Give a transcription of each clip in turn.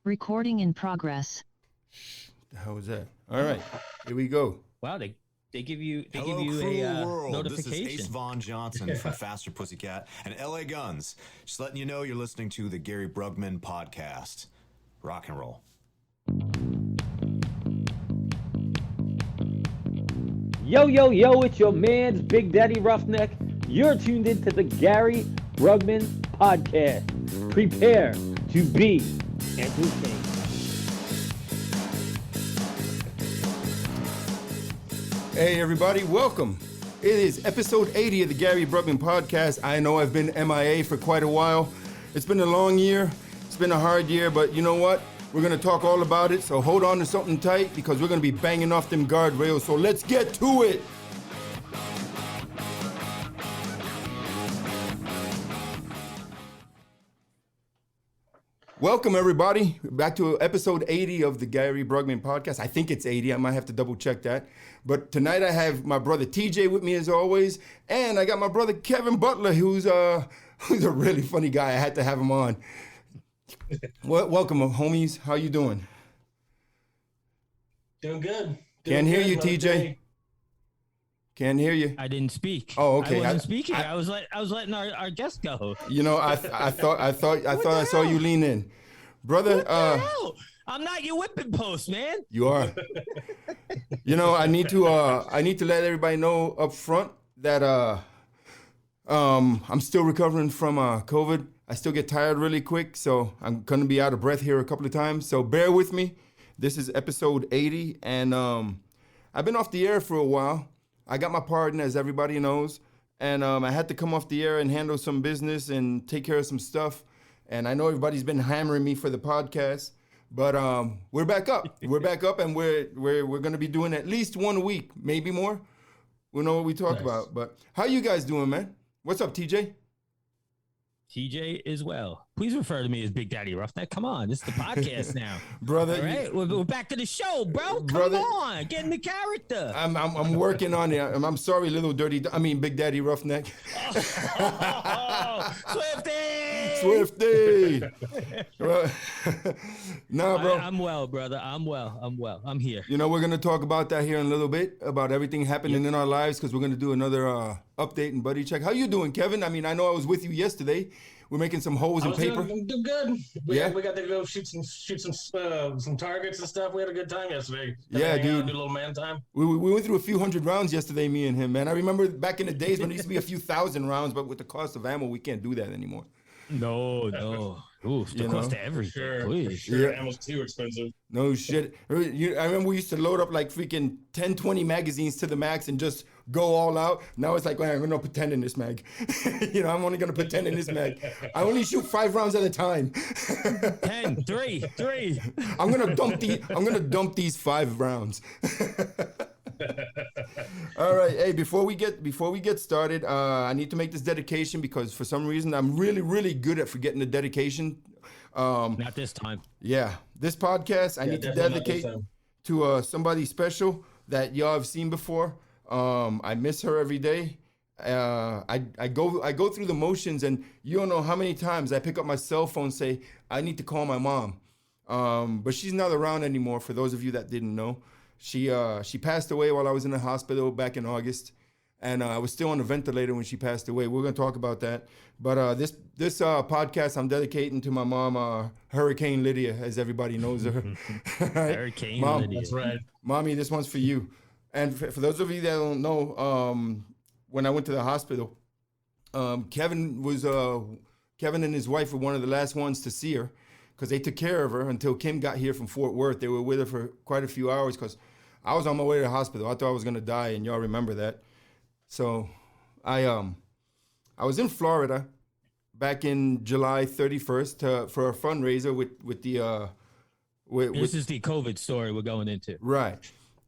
Recording in progress. The hell was that? All right, here we go. Wow, they give you Hello, give you cruel a world. notification. This is Ace Von Johnson from Faster Pussycat and LA Guns. Just letting you know you're listening to the Gary Brugman podcast. Rock and roll. Yo, it's your man's Big Daddy RuffNeck. You're tuned into the Gary Brugman podcast. Prepare to be entertained. Hey, everybody, welcome. It is episode 80 of the Gary Brugman podcast. I know I've been MIA for quite a while. It's been a long year. It's been a hard year, but you know what? We're going to talk all about it, so hold on to something tight because we're going to be banging off them guardrails, so let's get to it. Welcome, everybody, back to episode 80 of the Gary Brugman podcast. I think it's 80. I might have to double check that. But tonight I have my brother TJ with me as always, and I got my brother Kevin Butler, who's a really funny guy. I had to have him on. Welcome, homies. How you doing? Doing good. Can't hear you, TJ. Can't hear you. I didn't speak. Oh, okay. I wasn't speaking. I was letting our guest go. You know, I thought I saw you lean in, brother. What the hell? I'm not your whipping post, man. You are. You know, I need to let everybody know up front that I'm still recovering from COVID. I still get tired really quick, so I'm gonna be out of breath here a couple of times. So bear with me. This is episode 80, and I've been off the air for a while. I got my pardon, as everybody knows, and I had to come off the air and handle some business and take care of some stuff. And I know everybody's been hammering me for the podcast, but we're back up. We're back up, and we're gonna be doing at least one a week, maybe more. We'll know what we talk about. But how you guys doing, man? What's up, TJ? TJ as well. Please refer to me as Big Daddy RuffNeck. Come on, this is the podcast now, brother. All right, we're back to the show, bro. Come on, get in the character. I'm working on it. I'm sorry, Big Daddy RuffNeck. Swifty. Nah, bro. I'm well, brother. I'm well. I'm here. You know, we're gonna talk about that here in a little bit about everything happening in our lives because we're gonna do another update and buddy check. How you doing, Kevin? I mean, I know I was with you yesterday. We're making some holes in paper. I'm doing good. We got to go shoot some targets and stuff. We had a good time yesterday. Yeah, dude. Do a little man time. We went through a few hundred rounds yesterday, me and him, man. I remember back in the days when it used to be a few thousand rounds, but with the cost of ammo, we can't do that anymore. No. Ooh, the cost of everything. Sure, please. Sure. Ammo's too expensive. No shit. I remember we used to load up like freaking 10, 20 magazines to the max and just go all out. Now it's like, well, I'm gonna pretend in this mag. I'm only gonna pretend in this mag. I only shoot 5 rounds at a time. 10, 3. I'm gonna dump these 5 rounds. All right, hey, before we get started, I need to make this dedication because for some reason I'm really, really good at forgetting the dedication. Not this time. Yeah, this podcast I need to dedicate to somebody special that y'all have seen before. I miss her every day. I go through the motions, and you don't know how many times I pick up my cell phone and say I need to call my mom, but she's not around anymore. For those of you that didn't know. She passed away while I was in the hospital back in August, and I was still on the ventilator when she passed away. We're going to talk about that. But this podcast I'm dedicating to my mom, Hurricane Lydia, as everybody knows her. Hurricane Mom, Lydia. That's right. Mommy, this one's for you. And for those of you that don't know, when I went to the hospital, Kevin and his wife were one of the last ones to see her, because they took care of her until Kim got here from Fort Worth. They were with her for quite a few hours because I was on my way to the hospital. I thought I was gonna die, and y'all remember that. So I was in Florida back in July 31st for a fundraiser with the This is the COVID story we're going into. Right.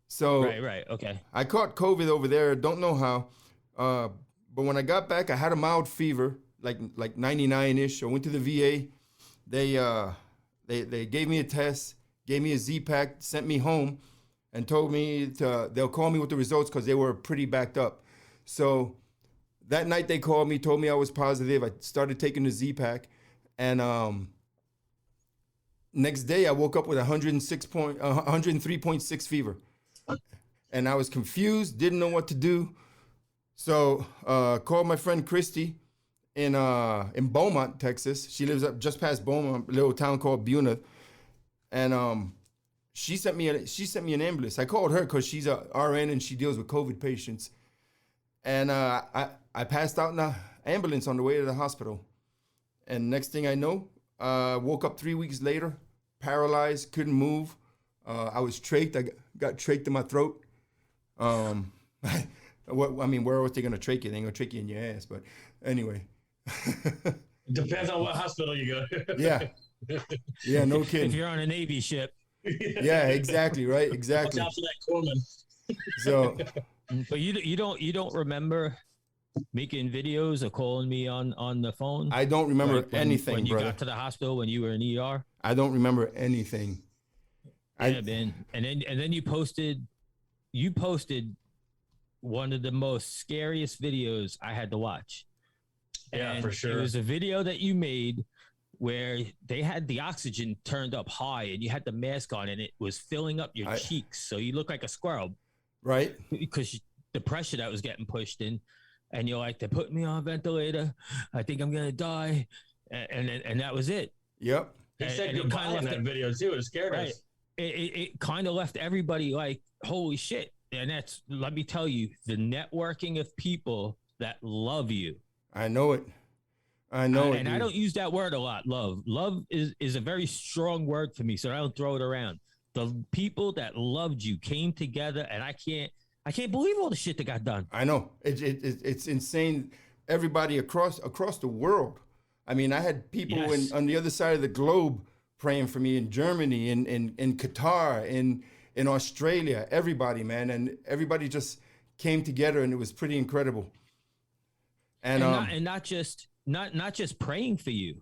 So Right. Okay. I caught COVID over there. Don't know how, but when I got back, I had a mild fever, like 99-ish. I went to the VA. They gave me a test, gave me a Z-Pack, sent me home, and told me they'll call me with the results because they were pretty backed up. So that night they called me, told me I was positive. I started taking the Z-Pack, and next day I woke up with 103.6 fever. And I was confused, didn't know what to do. So called my friend Christy in Beaumont, Texas. She lives up just past Beaumont, a little town called Buna. And she sent me an ambulance. I called her because she's a RN and she deals with COVID patients. And I passed out in an ambulance on the way to the hospital. And next thing I know, woke up 3 weeks later, paralyzed, couldn't move. I was trached. I got trached in my throat. Where else they gonna trach you? They ain't gonna trach you in your ass. But anyway, depends on what hospital you go. Yeah, no kidding. If you're on a Navy ship. Yeah, exactly, right, exactly. Watch out for that corpsman. So, but you don't remember making videos or calling me on the phone? I don't remember anything, when you brother. got to the hospital when you were in ER. I don't remember anything. Yeah, man. And then you posted one of the most scariest videos I had to watch. Yeah, and for sure. It was a video that you made where they had the oxygen turned up high and you had the mask on and it was filling up your cheeks. So you look like a squirrel. Right. Because the pressure that was getting pushed in. And you're like, they're putting me on a ventilator. I think I'm going to die. And that was it. Yep. He said goodbye in that video too. It scared us. It kind of left everybody like, holy shit. And that's, let me tell you, the networking of people that love you. I know it. And I don't use that word a lot, love. Love is a very strong word for me, so I don't throw it around. The people that loved you came together, and I can't believe all the shit that got done. I know. It's insane. Everybody across the world. I mean, I had people on the other side of the globe praying for me in Germany, in Qatar, in Australia, everybody, man. And everybody just came together, and it was pretty incredible. And not just praying for you,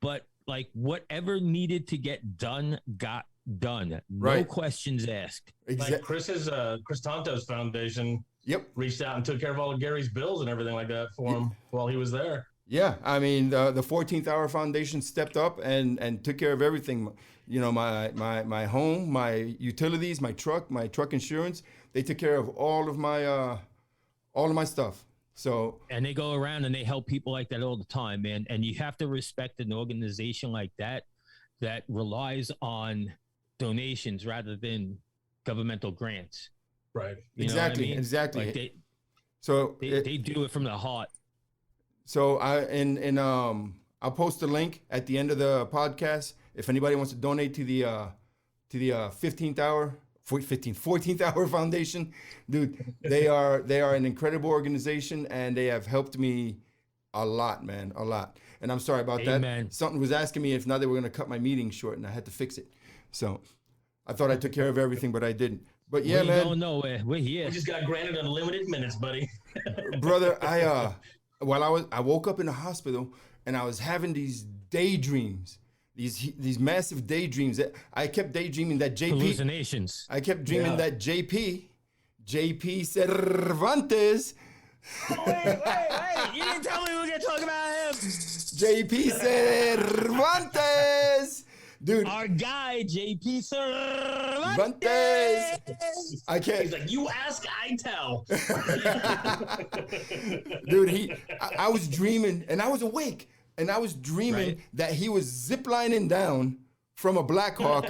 but like whatever needed to get done got done. No questions asked. Like Chris Tanto's foundation reached out and took care of all of Gary's bills and everything like that for him while he was there. Yeah, I mean the 14th Hour Foundation stepped up and took care of everything. You know, my home, my utilities, my truck insurance. They took care of all of my stuff. So, and they go around and they help people like that all the time, man. And you have to respect an organization like that relies on donations rather than governmental grants. Right. You know what I mean? Exactly. Like they do it from the heart. So I'll post a link at the end of the podcast if anybody wants to donate to the 14th Hour Foundation. Dude, they are an incredible organization and they have helped me a lot, man, a lot. And I'm sorry about that. Something was asking me if now they were going to cut my meeting short and I had to fix it. So I thought I took care of everything, but I didn't. But yeah, man. We don't know where we're here. We just got granted unlimited minutes, buddy. Brother, I woke up in the hospital and I was having these daydreams. These massive daydreams that I kept daydreaming that JP hallucinations. I kept dreaming that JP Cervantes. Oh, wait! You didn't tell me we were gonna talk about him. JP Cervantes, dude. Our guy JP Cervantes. I can't. He's like, you ask, I tell. Dude, I was dreaming and I was awake. And I was dreaming that he was ziplining down from a Black Hawk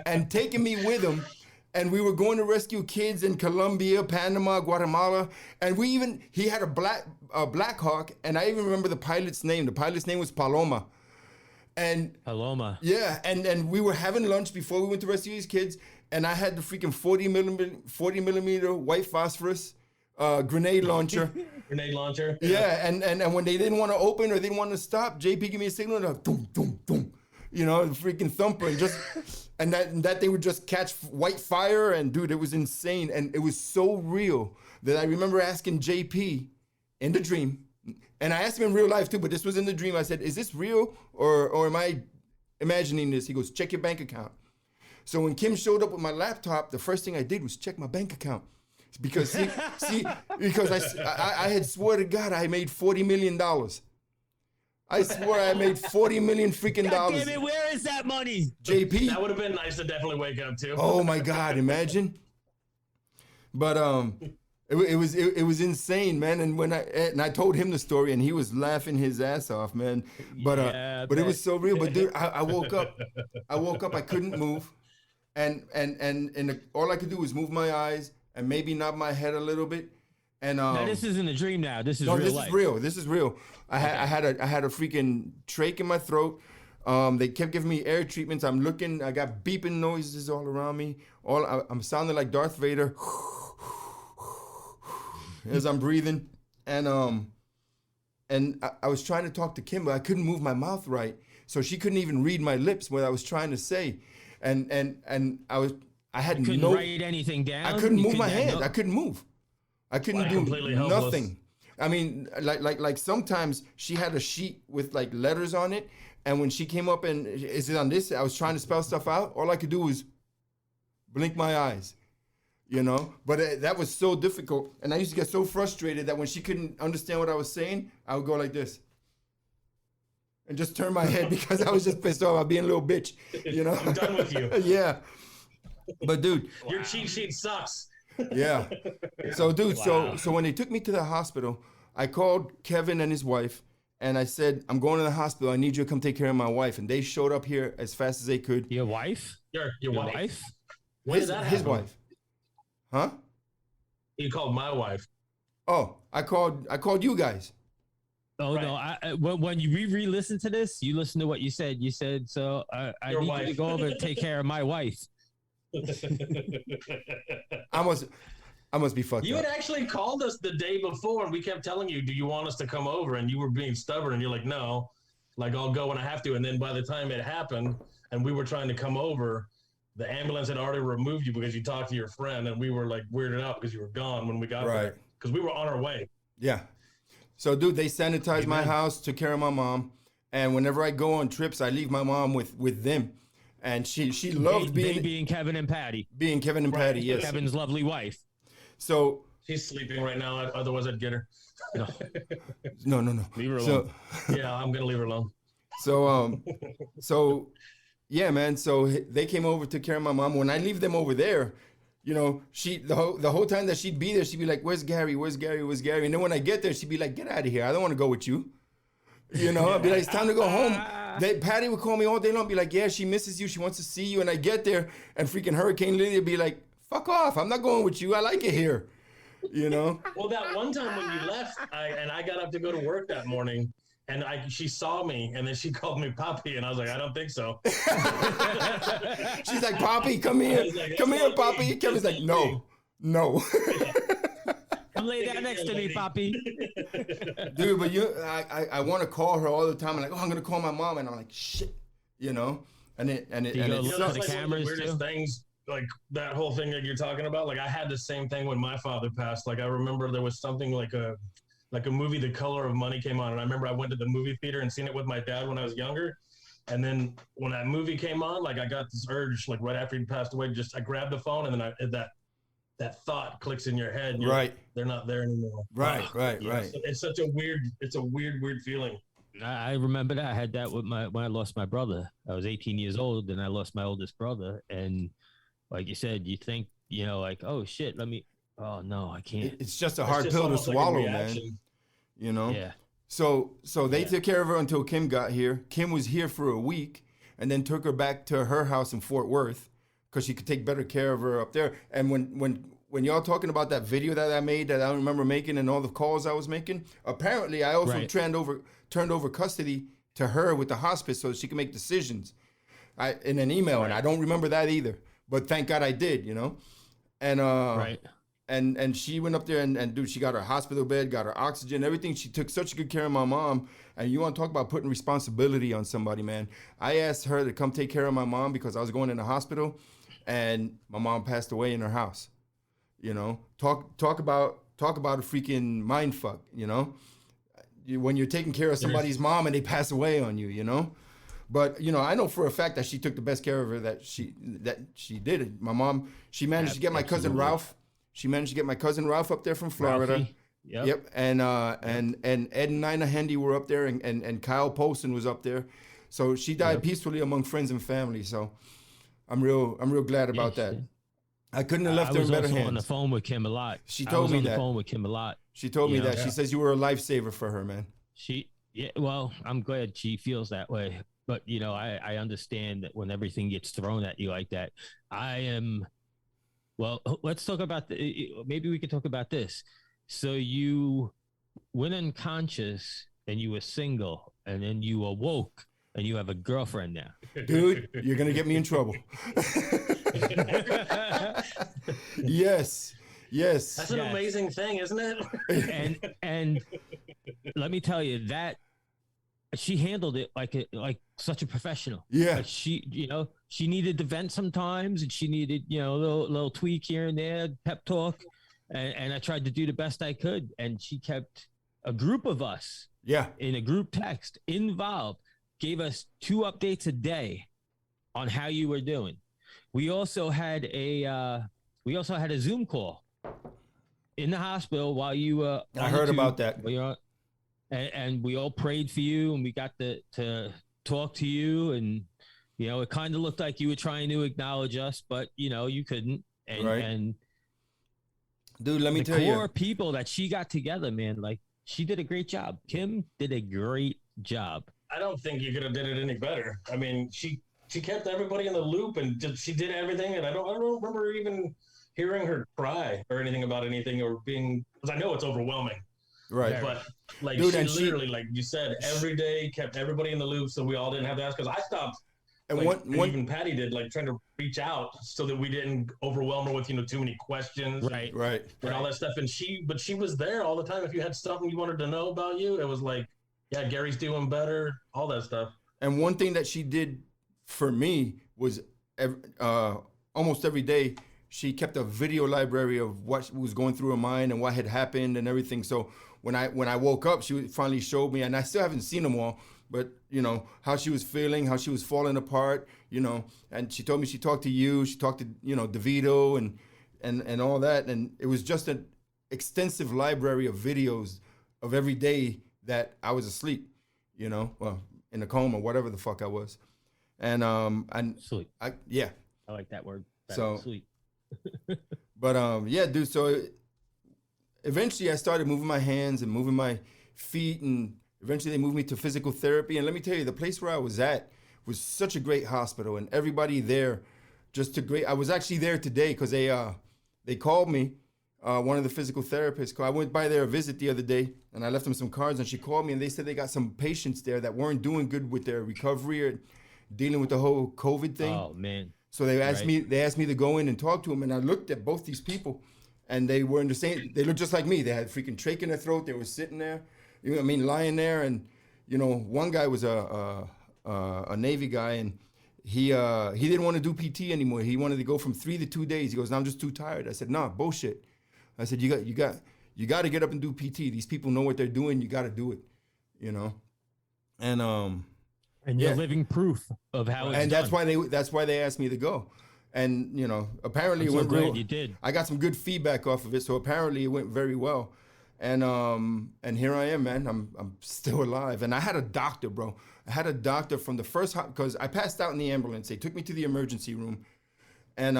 and taking me with him. And we were going to rescue kids in Colombia, Panama, Guatemala. And he had a Black Hawk. And I even remember the pilot's name. The pilot's name was Paloma. Paloma. Yeah. And we were having lunch before we went to rescue these kids. And I had the freaking 40 millimeter white phosphorus grenade launcher. Yeah, and when they didn't want to open or they didn't want to stop, JP gave me a signal and boom, boom, boom. You know, the freaking thumper and that they would just catch white fire and dude, it was insane. And it was so real that I remember asking JP in the dream, and I asked him in real life too, but this was in the dream. I said, is this real or am I imagining this? He goes, check your bank account. So when Kim showed up with my laptop, the first thing I did was check my bank account. Because because I had swore to God I made $40 million. I swore I made $40 million freaking dollars. Damn it, where is that money? JP. That would have been nice to definitely wake up to. Oh my God, imagine. But it was insane, man. And I told him the story, and he was laughing his ass off, man. But it was so real. But dude, I woke up. I couldn't move, and all I could do was move my eyes and maybe nod my head a little bit. And now this isn't a dream. Now this is real life. This is real. I had a freaking trach in my throat. They kept giving me air treatments. I'm looking. I got beeping noises all around me. I'm sounding like Darth Vader as I'm breathing. And I was trying to talk to Kim, but I couldn't move my mouth right, so she couldn't even read my lips what I was trying to say. And I had you couldn't write anything down. I couldn't move my hands. I couldn't move. I couldn't do nothing. I mean, like sometimes she had a sheet with like letters on it, and when she came up and is it on this? I was trying to spell stuff out. All I could do was blink my eyes, you know. But that was so difficult, and I used to get so frustrated that when she couldn't understand what I was saying, I would go like this and just turn my head because I was just pissed off about being a little bitch, you know. I'm done with you. Yeah, but dude, your cheat sheet sucks. Yeah. So, dude, so when they took me to the hospital, I called Kevin and his wife, and I said, I'm going to the hospital. I need you to come take care of my wife. And they showed up here as fast as they could. Your wife? Your wife? When did that happen? His wife. Huh? You called my wife. Oh, I called you guys. Oh, right. No. When you re-listen to this, you listen to what you said. You said, so I need you to go over and take care of my wife. I must be fucked You up. had actually called us the day before, and we kept telling you, do you want us to come over? And you were being stubborn, and you're like, no, like I'll go when I have to. And then by the time it happened and we were trying to come over, the ambulance had already removed you because you talked to your friend, and we were like weirded out because you were gone when we got there because we were on our way. Yeah. So, dude, they sanitized my house, took care of my mom, and whenever I go on trips, I leave my mom with them. And she loved being Kevin and Patty. Being Kevin and Patty, yes. Kevin's lovely wife. So she's sleeping right now. Otherwise, I'd get her. No. Leave her alone. Yeah, I'm gonna leave her alone. So yeah, man. So they came over, took care of my mom. When I leave them over there, you know, the whole time that she'd be there, she'd be like, "Where's Gary? Where's Gary? Where's Gary?" And then when I get there, she'd be like, "Get out of here! I don't want to go with you." You know, I'd be like, "It's time to go home." Patty would call me all day long, be like, "Yeah, she misses you. She wants to see you." And I get there, and freaking Hurricane Lily would be like, "Fuck off! I'm not going with you. I like it here." You know. Well, that one time when you left, I got up to go to work that morning, and she saw me, and then she called me Poppy, and I was like, "I don't think so." She's like, "Poppy, come here, like, come here, Poppy." Kevin's like, "No." Come lay down next to me, Poppy. Dude, but I want to call her all the time. I'm like, I'm gonna call my mom, and I'm like, shit, you know. And it look at the cameras, weirdest things, like that whole thing that you're talking about. Like I had the same thing when my father passed. Like I remember there was something like a movie, The Color of Money, came on, and I remember I went to the movie theater and seen it with my dad when I was younger. And then when that movie came on, like I got this urge, like right after he passed away, I grabbed the phone, and then that thought clicks in your head. And right. They're not there anymore. Right. It's such a weird feeling. I remember that. I had that with when I lost my brother. I was 18 years old, and I lost my oldest brother. And like you said, you think, you know, like, oh shit, oh no, I can't. It's just a hard pill to swallow, man. You know? Yeah. So they took care of her until Kim got here. Kim was here for a week and then took her back to her house in Fort Worth because she could take better care of her up there. And when y'all talking about that video that I made that I don't remember making and all the calls I was making, apparently I also turned over custody to her with the hospice so she can make decisions in an email. And I don't remember that either. But thank God I did, you know? And and she went up there and dude, she got her hospital bed, got her oxygen, everything. She took such good care of my mom. And you want to talk about putting responsibility on somebody, man. I asked her to come take care of my mom because I was going in the hospital and my mom passed away in her house. You know, talk about a freaking mind fuck, you know, when you're taking care of somebody's mom and they pass away on you, you know. But, you know, I know for a fact that she took the best care of her that she did it. My mom, she managed to get my cousin Ralph. She managed to get my cousin Ralph up there from Florida. Yep. And Ed and Nina Handy were up there, and Kyle Polson was up there. So she died peacefully among friends and family. So I'm real glad about that. I couldn't have left her in better hands. I was on the phone with Kim a lot. She told me that. On the phone with Kim a lot. She told me that. She says you were a lifesaver for her, man. Well, I'm glad she feels that way. But, I understand that when everything gets thrown at you like that, let's talk about maybe we could talk about this. So you went unconscious and you were single, and then you awoke and you have a girlfriend now. Dude, you're going to get me in trouble. Yes. That's an amazing thing, isn't it? And let me tell you that she handled it like such a professional. Yeah. But she needed to vent sometimes, and she needed, a little tweak here and there, pep talk. And I tried to do the best I could. And she kept a group of us in a group text involved, gave us 2 updates a day on how you were doing. We also had a Zoom call in the hospital while you were. I heard about that. And we all prayed for you, and we got to talk to you, and it kind of looked like you were trying to acknowledge us, but you couldn't. And dude, let me tell you, the core people that she got together, man, like she did a great job. Kim did a great job. I don't think you could have did it any better. I mean, she kept everybody in the loop, and she did everything. And I don't remember even hearing her cry or anything about anything, or being, because I know it's overwhelming. Right. But dude, she literally, like you said, every day kept everybody in the loop, so we all didn't have to ask. Because I stopped, and even Patty did, like trying to reach out so that we didn't overwhelm her with too many questions, right, and all that stuff. And she was there all the time. If you had something you wanted to know about you, it was like, yeah, Gary's doing better, all that stuff. And one thing that she did for me was almost every day she kept a video library of what was going through her mind and what had happened and everything. So when I woke up, she finally showed me, and I still haven't seen them all, but how she was feeling, how she was falling apart, and she told me she talked to you, she talked to DeVito and all that, and it was just an extensive library of videos of every day that I was asleep, well, in a coma, whatever the fuck I was, and sleep. I like that word. Sleep. But yeah, dude. So eventually, I started moving my hands and moving my feet, and eventually they moved me to physical therapy. And let me tell you, the place where I was at was such a great hospital, and everybody there just great. I was actually there today because they called me. One of the physical therapists. I went by there a visit the other day, and I left them some cards, and she called me, and they said they got some patients there that weren't doing good with their recovery or dealing with the whole COVID thing. Oh man. So they asked me to go in and talk to them, and I looked at both these people, and they were in the same. They looked just like me. They had freaking trach in their throat. They were sitting there, lying there, and one guy was a Navy guy, and he didn't want to do PT anymore. He wanted to go from 3 to 2 days. He goes, "No, I'm just too tired." I said, "No, bullshit." I said, "You got to get up and do PT. These people know what they're doing. You got to do it, And you're living proof of how it's and done. that's why they asked me to go, and apparently I'm it went so glad real. you did. I got some good feedback off of it, so apparently it went very well, and here I am, man. I'm still alive, and I had a doctor, bro. I had a doctor from the first because I passed out in the ambulance. They took me to the emergency room, and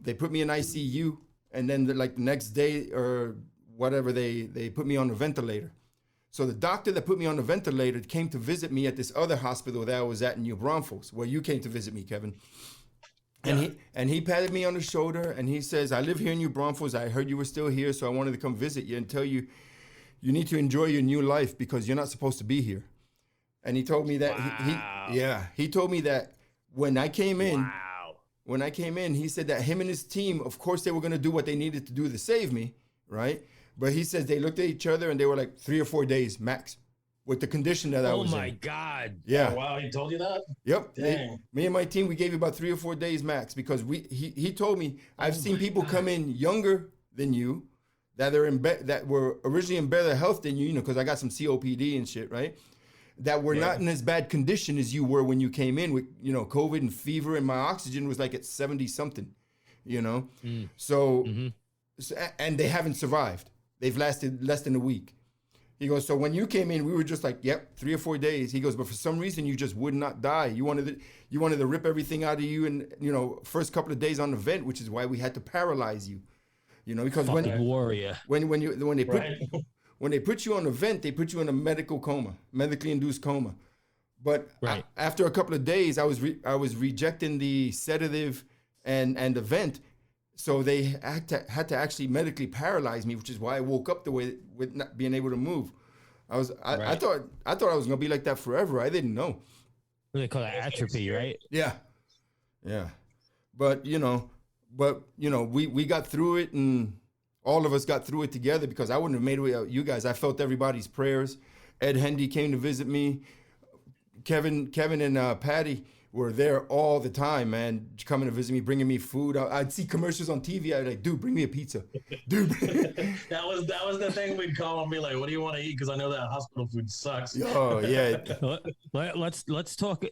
they put me in ICU, and then the next day or whatever they put me on a ventilator. So the doctor that put me on the ventilator came to visit me at this other hospital that I was at in New Braunfels, where you came to visit me, Kevin. And he patted me on the shoulder, and he says, "I live here in New Braunfels. I heard you were still here, so I wanted to come visit you and tell you, you need to enjoy your new life because you're not supposed to be here." And he told me that. Wow. He told me that when I came in. When I came in, he said that him and his team, of course, they were going to do what they needed to do to save me, right? But he says they looked at each other and they were like 3 or 4 days max with the condition that I was in. Oh, my God. Yeah. Oh, wow, he told you that? Yep. Dang. Me and my team, we gave you about 3 or 4 days max because he told me, I've seen people come in younger than you that are that were originally in better health than you, because I got some COPD and shit, right? That were not in as bad condition as you were when you came in with, COVID and fever, and my oxygen was like at 70 something, So, and they haven't survived. they've lasted less than a week. He goes, so when you came in, we were just like, yep, 3 or 4 days. He goes, but for some reason, you just would not die. You wanted to rip everything out of you in, first couple of days on the vent, which is why we had to paralyze you. Because when they put you on the vent, they put you in a medically induced coma. But after a couple of days, I was rejecting the sedative and the vent. So they had to actually medically paralyze me, which is why I woke up the way with not being able to move. I thought I was gonna be like that forever. I didn't know. They call that atrophy, right? Yeah. But we got through it, and all of us got through it together because I wouldn't have made it without you guys. I felt everybody's prayers. Ed Hendy came to visit me. Kevin and Patty were there all the time, man, coming to visit me, bringing me food. I'd see commercials on TV. I'd be like, dude, bring me a pizza. Dude. that was the thing we'd call and be like, what do you want to eat? Because I know that hospital food sucks. Oh, yeah. Let's talk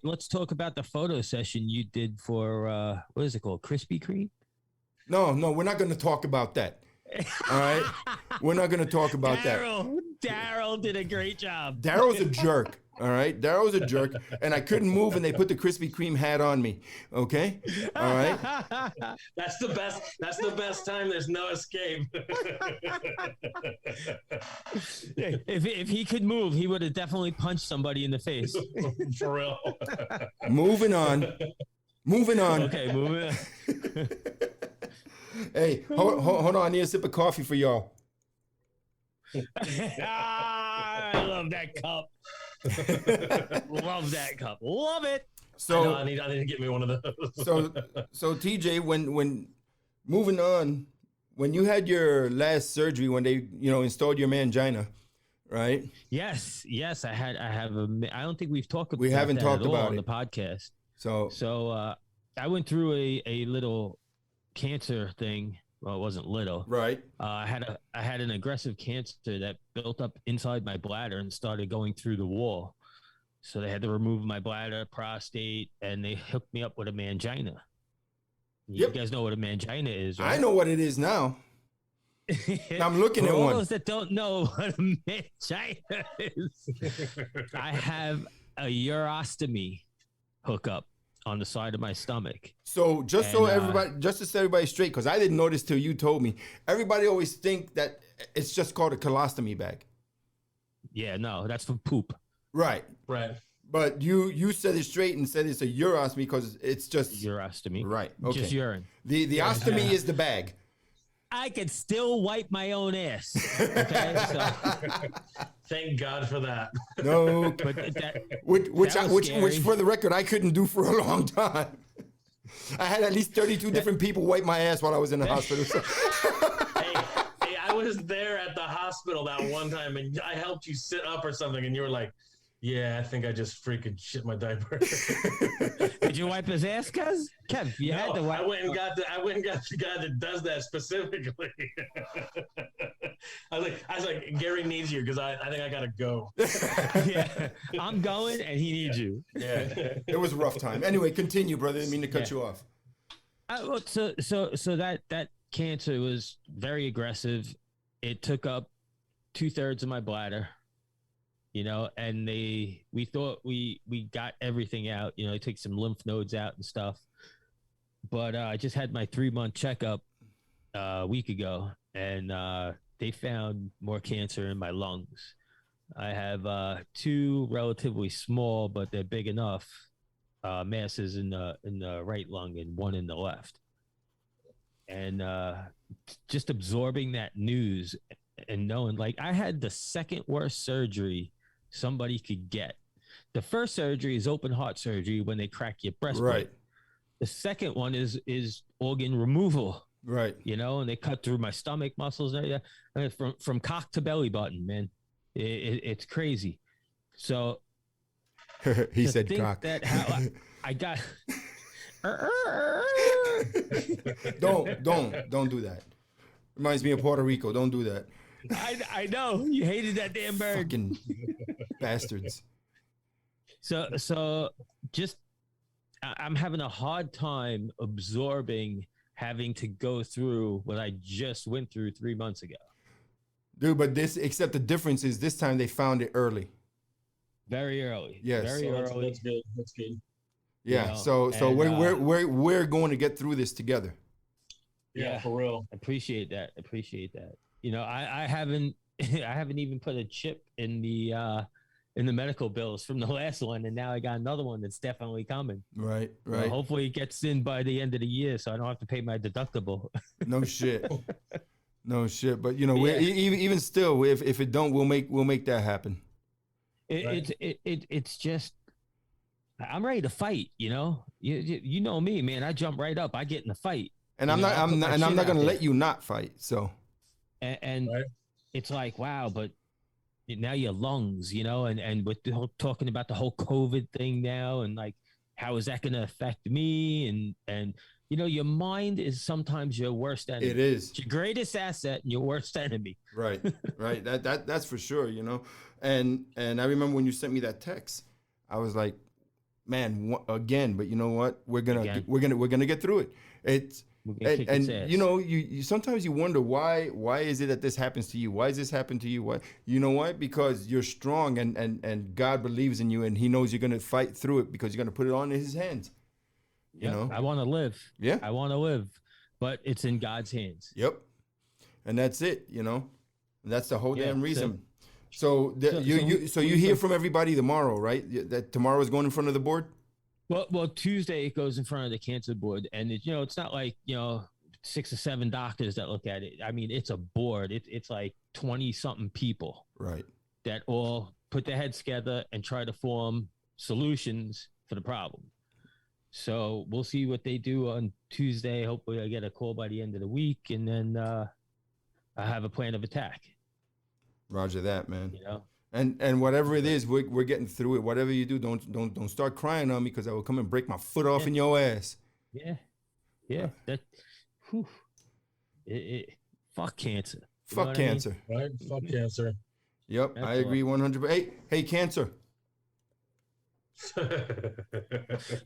about the photo session you did for, what is it called? Krispy Kreme? No, we're not going to talk about that. All right? We're not going to talk about that. Daryl did a great job. Daryl's a jerk. All right, Daryl's a jerk, and I couldn't move, and they put the Krispy Kreme hat on me. Okay, all right. That's the best. That's the best time. There's no escape. If he could move, he would have definitely punched somebody in the face. For real. Moving on. Okay, moving on. Hey, hold on. I need a sip of coffee for y'all. I love that cup. Love that cup. Love it. So I need to get me one of those. So TJ, when moving on, when you had your last surgery, when they installed your mangina, right? Yes. I have I don't think we've talked about. We haven't talked about on it the podcast. So I went through a little cancer thing. Well, it wasn't little. Right. I had an aggressive cancer that built up inside my bladder and started going through the wall. So they had to remove my bladder, prostate, and they hooked me up with a mangina. You guys know what a mangina is, right? I know what it is now. I'm looking at one. For those that don't know what a mangina is, I have a urostomy hookup on the side of my stomach. So just to set everybody straight, because I didn't know this till you told me. Everybody always think that it's just called a colostomy bag. Yeah, no, that's for poop. Right. But you said it straight and said it's a urostomy because it's just urostomy. Right. Okay. Just urine. The ostomy is the bag. I could still wipe my own ass. Okay, so thank God for that. No, but which for the record I couldn't do for a long time. I had at least 32 different people wipe my ass while I was in the hospital. So. Hey, I was there at the hospital that one time, and I helped you sit up or something, and you were like, "Yeah, I think I just freaking shit my diaper." Did you wipe his ass, cuz? Kev, you had to wipe. I went and got the guy that does that specifically. I was like, Gary needs you because I think I gotta go. Yeah, I'm going and he needs you. Yeah, it was a rough time. Anyway, continue, brother. I didn't mean to cut you off. So that cancer was very aggressive. It took up 2/3 of my bladder. And we thought we got everything out, they took some lymph nodes out and stuff. But I just had my 3-month checkup a week ago, and they found more cancer in my lungs. I have 2 relatively small, but they're big enough masses in the right lung and 1 in the left. And just absorbing that news and knowing, like, I had the second worst surgery somebody could get. The first surgery is open heart surgery when they crack your breastplate. Right. The second one is organ removal. Right. And they cut through my stomach muscles and everything. From cock to belly button, man. It's crazy. So he said cock. That how I got Don't do that. Reminds me of Puerto Rico. Don't do that. I know you hated that damn bird. Fucking bastards. So just I'm having a hard time absorbing having to go through what I just went through 3 months ago. Dude, but except the difference is this time they found it early. Very early. Yes. Very early. That's good. That's good. Yeah. So we're going to get through this together. Yeah, for real. Appreciate that. I haven't even put a chip in the medical bills from the last one, and now I got another one that's definitely coming. Right. Hopefully it gets in by the end of the year, so I don't have to pay my deductible. No shit. But even still, if it don't, we'll make that happen. It's just, I'm ready to fight. You know me, man. I jump right up. I get in the fight, and I'm not going to let you not fight. So, and it's like, wow, but now your lungs, and with talking about the whole COVID thing now, and like, how is that going to affect me? And your mind is sometimes your worst enemy. It is. It's your greatest asset and your worst enemy. Right. That's for sure. And I remember when you sent me that text, I was like, man, again. But you know what? We're gonna get through it. You sometimes you wonder why is it that this happens to you? Why does this happen to you? Why? You know what? Because you're strong and God believes in you, and He knows you're gonna fight through it because you're gonna put it on in His hands. I want to live. Yeah, I want to live, but it's in God's hands. Yep, and that's it. And that's the whole damn reason. So you hear from everybody tomorrow, right? That tomorrow is going in front of the board. Well, Tuesday it goes in front of the cancer board, and it's not like 6 or 7 doctors that look at it. I mean, it's a board. It's like 20 something people, right? That all put their heads together and try to form solutions for the problem. So we'll see what they do on Tuesday. Hopefully, I get a call by the end of the week, and then I have a plan of attack. Roger that, man. And whatever it is, we're getting through it. Whatever you do, don't start crying on me because I will come and break my foot off in your ass. Yeah. That. Whew. Fuck cancer. Fuck cancer. I mean? Right. Fuck cancer. Yep, that's I agree 100%. Hey, cancer.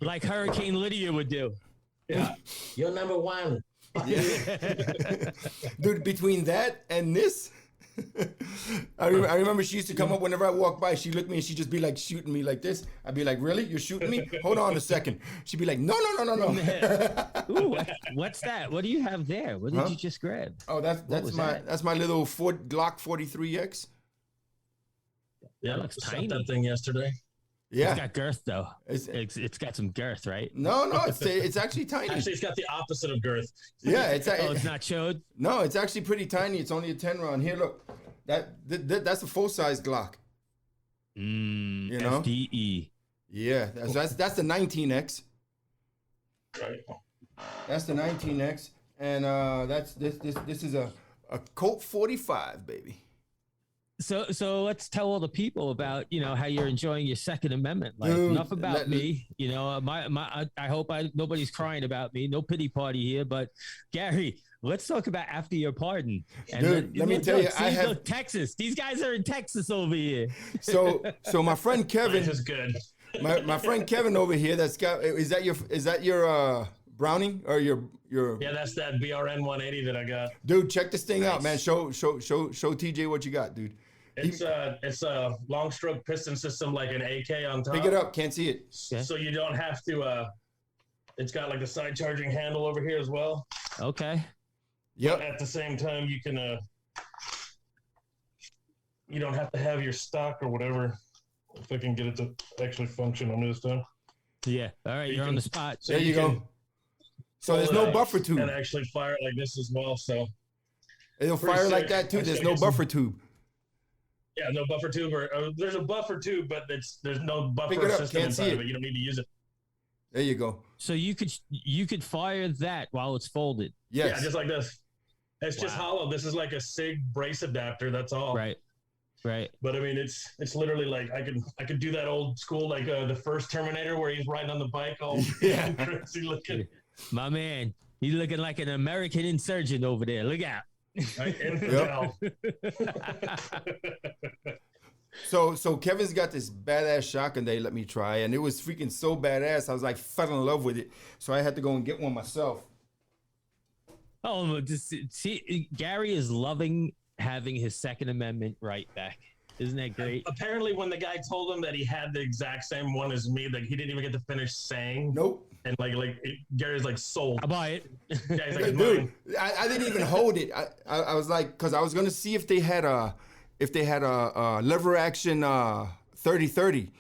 Like Hurricane Lydia would do. Yeah, you're number one. Yeah. Dude, between that and this, I remember she used to come up whenever I walk by. She looked at me and she'd just be like shooting me like this. I'd be like, "Really? You're shooting me? Hold on a second." She'd be like, "No." Ooh, what's that? What do you have there? What did you just grab? Oh, that's my little Glock 43X. Yeah, that looks tiny. That thing yesterday. Yeah, it's got girth though. It's got some girth, right? No, it's actually tiny. Actually, it's got the opposite of girth. Yeah, it's not chode. No, it's actually pretty tiny. It's only a 10 round. Here, look, that's a full size Glock. FDE. Yeah, that's the 19X. Right. That's the 19X, and this is a Colt 45, baby. So let's tell all the people about how you're enjoying your Second Amendment. Like, dude, enough about me. I hope nobody's crying about me. No pity party here. But Gary, let's talk about after your pardon. And dude, let me tell you, I have Texas. These guys are in Texas over here. So my friend Kevin is good. my friend Kevin over here. That's got is that your Browning or your yeah, that's that BRN 180 that I got. Dude, check this thing out, man. Show TJ what you got, dude. It's a long stroke piston system, like an AK on top. Pick it up, can't see it. So you don't have to. It's got like a side charging handle over here as well. Okay. Yep. But at the same time, you can. You don't have to have your stock or whatever. If I can get it to actually function on this time. Yeah. All right, you're on the spot. So there you go. So there's no buffer tube. And actually fire it like this as well. So it'll fire like that too. There's no buffer tube. Yeah, no buffer tube, or there's a buffer tube, but there's no buffer system inside of it. You don't need to use it. There you go. So you could fire that while it's folded. Yes. Yeah, just like this. It's just hollow. This is like a SIG brace adapter. That's all. Right. But I mean, it's literally like I could do that old school like the first Terminator where he's riding on the bike all crazy looking. My man, he's looking like an American insurgent over there. Look out. So Kevin's got this badass shotgun they let me try, and it was freaking so badass. I was like fell in love with it, so I had to go and get one myself. Oh, see, Gary is loving having his Second Amendment right back. Isn't that great? Apparently, when the guy told him that he had the exact same one as me, like he didn't even get to finish saying. Nope. And Gary's like, sold. I'll buy it. Guy's like, dude, I didn't even hold it. I was like, because I was gonna see if they had a lever action 30-30,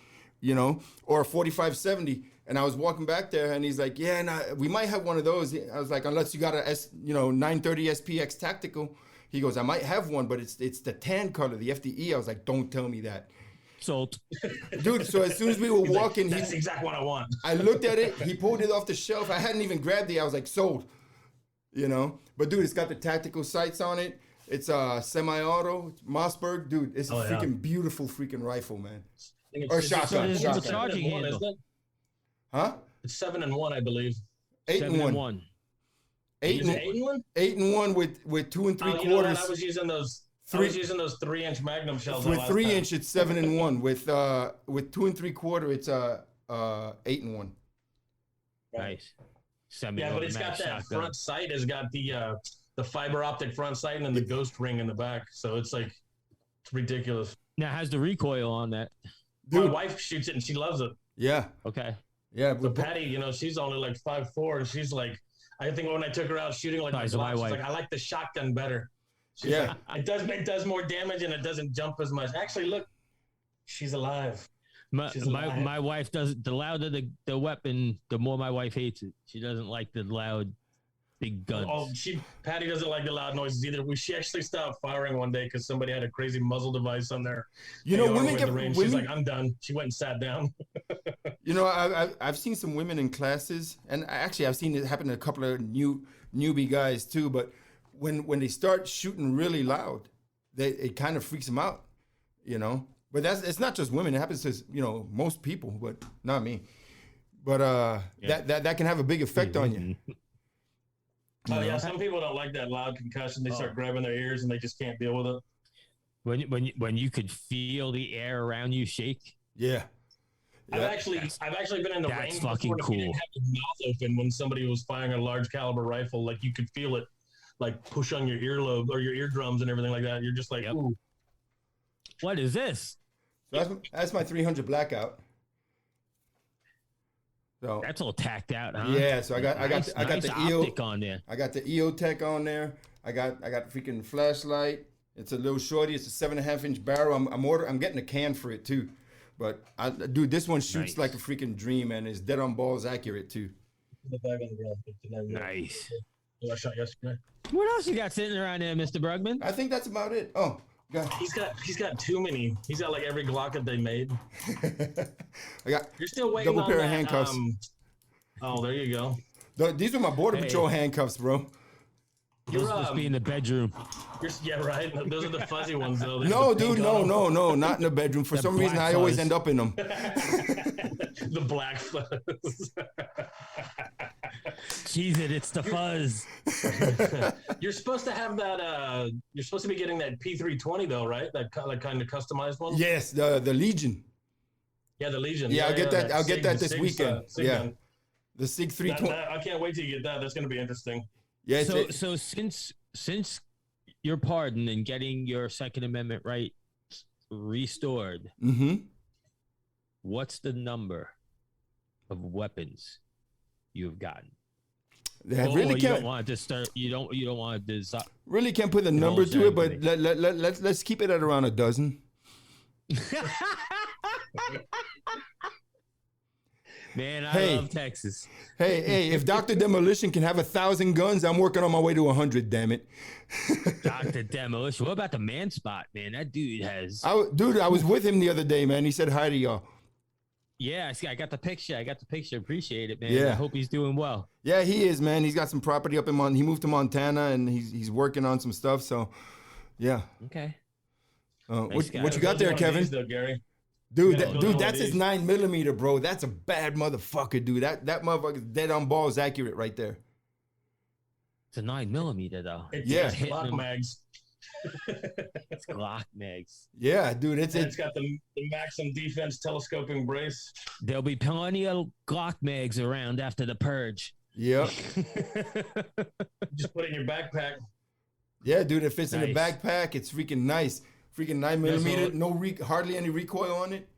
you know, or a 45-70. And I was walking back there, and he's like, yeah, nah, we might have one of those. I was like, unless you got a 930 SPX tactical. He goes, I might have one, but it's the tan color, the FDE. I was like, don't tell me that. Sold. Dude, so as soon as we were walking, that's the exact one I want. I looked at it. He pulled it off the shelf. I hadn't even grabbed it. I was like, sold. You know? But, dude, it's got the tactical sights on it. It's semi-auto. Mossberg. Dude, it's a freaking beautiful freaking rifle, man. Or shotgun. It's a charging handle. Huh? It's 7-1, I believe. 8-1. 8-1 with 2 3/4. You know what? I was using those 3-inch Magnum shells. With 3-inch, it's 7-1. With 2 3/4, it's 8-1. Nice. Yeah, but it's got that shotgun. Front sight. Has got the fiber optic front sight and then the ghost ring in the back. So it's ridiculous. Now, how's the recoil on that? Dude. My wife shoots it and she loves it. Yeah. Okay. Yeah. So Patty, she's only like 5'4", and she's like, I think when I took her out shooting she's like, I like the shotgun better. She's like, it does more damage and it doesn't jump as much. Actually, look, she's alive. My wife does. The louder the weapon, the more my wife hates it. She doesn't like the loud, big guns. Oh, Patty doesn't like the loud noises either. She actually stopped firing one day because somebody had a crazy muzzle device on there. Women she's like, I'm done. She went and sat down. I've seen some women in classes, and actually I've seen it happen to a couple of newbie guys too. But when they start shooting really loud, it kind of freaks them out, you know. But it's not just women; it happens to most people, but not me. But that can have a big effect on you. Oh yeah, some people don't like that loud concussion. They start grabbing their ears and they just can't deal with it. When you could feel the air around you shake. Yeah. I've actually been in the range. That's fucking cool. You didn't have your mouth open when somebody was firing a large caliber rifle. Like you could feel it, like push on your earlobe or your eardrums and everything like that. You're just like, ooh. What is this? That's my 300 blackout. So that's all tacked out, huh? Yeah. So I got the EO on there. I got the EO Tech on there. I got freaking flashlight. It's a little shorty. It's a 7.5-inch barrel. I'm getting a can for it too. But dude, this one shoots like a freaking dream, and it's dead on balls accurate too. Nice. I shot yesterday. What else you got sitting around there, Mr. Brugman? I think that's about it. Oh, God. He's got too many. He's got like every Glock that they made. You're still waiting double on pair that, of handcuffs. Oh, there you go. These are my border patrol handcuffs, bro. You're supposed to be in the bedroom. Yeah, right. Those are the fuzzy ones, though. No, dude, no, not in the bedroom. For some reason, I always end up in them. The black fuzz. Jeez, it's the fuzz. You're supposed to have that. You're supposed to be getting that P320 though, right? That kind of customized one. Yes, the Legion. Yeah, the Legion. Yeah, I'll get that. I'll get that this weekend. Yeah, the SIG 320. I can't wait till you get that. That's going to be interesting. Yeah. So since your pardon and getting your Second Amendment right restored, what's the number of weapons you've gotten? You don't want to start. You don't want to really can't put a number to it, but let's keep it at around a dozen. Man, I love Texas. Hey, if Dr. Demolition can have 1,000 guns, I'm working on my way to 100, damn it. Dr. Demolition. What about the man spot, man? That dude has... I was with him the other day, man. He said hi to y'all. Yeah, I got the picture. Appreciate it, man. Yeah. I hope he's doing well. Yeah, he is, man. He's got some property up in he moved to Montana, and he's working on some stuff, so yeah. Okay. What you got there, Kevin? Though, Gary. Dude, that's his 9mm, bro. That's a bad motherfucker, dude. That motherfucker's dead on balls accurate right there. It's a 9mm though. It's Glock mags. It's Glock mags. Yeah, dude. It's got the Maxim defense telescoping brace. There'll be plenty of Glock mags around after the purge. Yep. Just put it in your backpack. Yeah, dude, it fits in a backpack. It's freaking nice. Freaking 9mm, no hardly any recoil on it.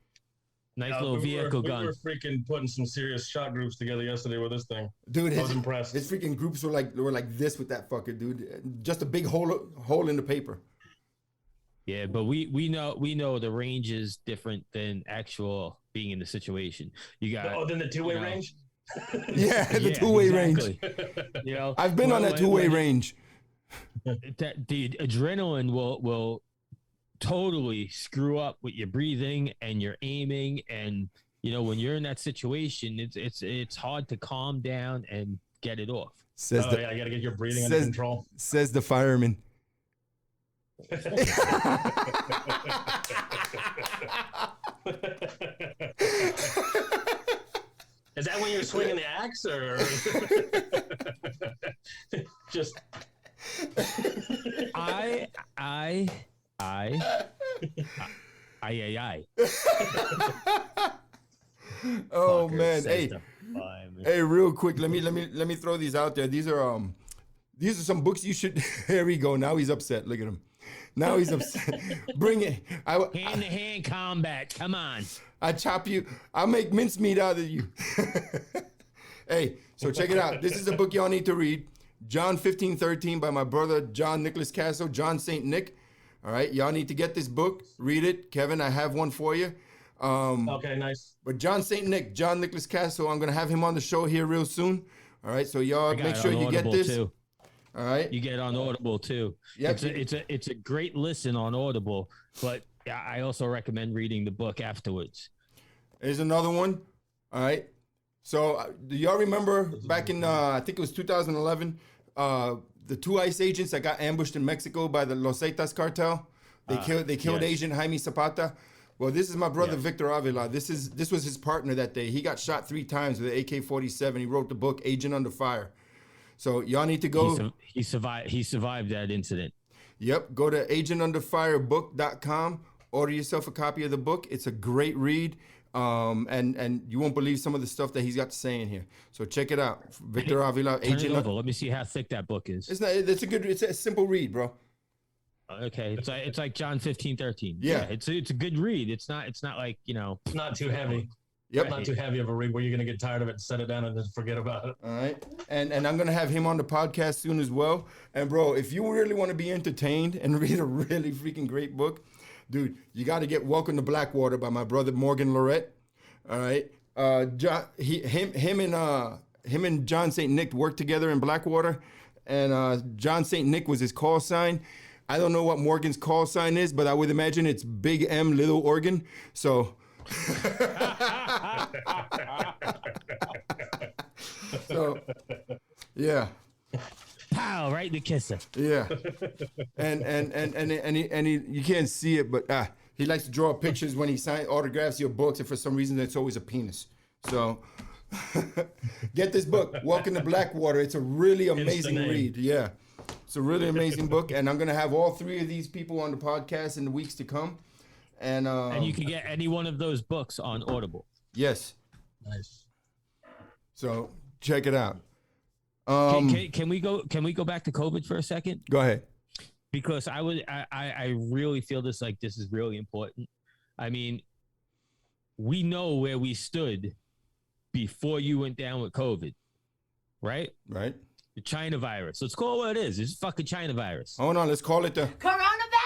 Nice little vehicle gun. We were freaking putting some serious shot groups together yesterday with this thing. Dude, I was impressed. His freaking groups were like this with that fucker, dude. Just a big hole in the paper. Yeah, but we know the range is different than actual being in the situation. You got than the two-way range. Yeah, the two-way range. You know, I've been on that two-way range. That the adrenaline will totally screw up with your breathing and your aiming, and you know when you're in that situation, it's hard to calm down and get it off. I got to get your breathing under control. Says the fireman. Is that when you're swinging the axe, or just? I. Oh man, hey, real quick, let me throw these out there. These are some books you should. Here we go. Now he's upset. Look at him. Now he's upset. Bring it. Hand-to-hand combat. Come on. I chop you. I'll make mincemeat out of you. Hey, so check it out. This is a book y'all need to read. John 15:13 by my brother John Nicholas Casso, John St. Nick. All right, y'all need to get this book. Read it. Kevin, I have one for you. Okay, nice. But John St. Nick, John Nicholas Casso, I'm going to have him on the show here real soon. All right, so y'all make sure you get this. Too. All right. You get it on Audible too. Yep. It's a great listen on Audible, but I also recommend reading the book afterwards. Here's another one. All right. So do y'all remember back in I think it was 2011, the two ICE agents that got ambushed in Mexico by the Los Zetas cartel? They killed yes. Agent Jaime Zapata. Well, this is my brother Victor Avila. This was his partner that day. He got shot 3 times with an AK-47. He wrote the book Agent Under Fire. So y'all need to go. He survived that incident. Yep. Go to agentunderfirebook.com. Order yourself a copy of the book. It's a great read. And you won't believe some of the stuff that he's got to say in here. So check it out. Victor Avila, Agent Under. Let me see how thick that book is. It's a simple read, bro. Okay. It's like John 15:13. Yeah. It's a good read. It's not like, you know, it's not too heavy. Yep. Not too heavy of a read where you're going to get tired of it and set it down and just forget about it. All right. And I'm going to have him on the podcast soon as well. And, bro, if you really want to be entertained and read a really freaking great book, dude, you got to get Welcome to Blackwater by my brother Morgan Lorette. All right. Him and John St. Nick worked together in Blackwater. And John St. Nick was his call sign. I don't know what Morgan's call sign is, but I would imagine it's Big M, Little Organ. So... So, yeah. Pow, right in the kisser. Yeah. And he you can't see it, but he likes to draw pictures when he autographs your books, and for some reason it's always a penis. So get this book, Welcome to Blackwater. It's a really amazing read. Yeah. It's a really amazing book, and I'm gonna have all 3 of these people on the podcast in the weeks to come. And you can get any one of those books on Audible. Yes. Nice. So check it out. Can we go back to COVID for a second? Go ahead. Because I really feel this is really important. I mean, we know where we stood before you went down with COVID, right? Right. The China virus. Let's call it what it is. It's fucking China virus. Hold on, let's call it the Coronavirus!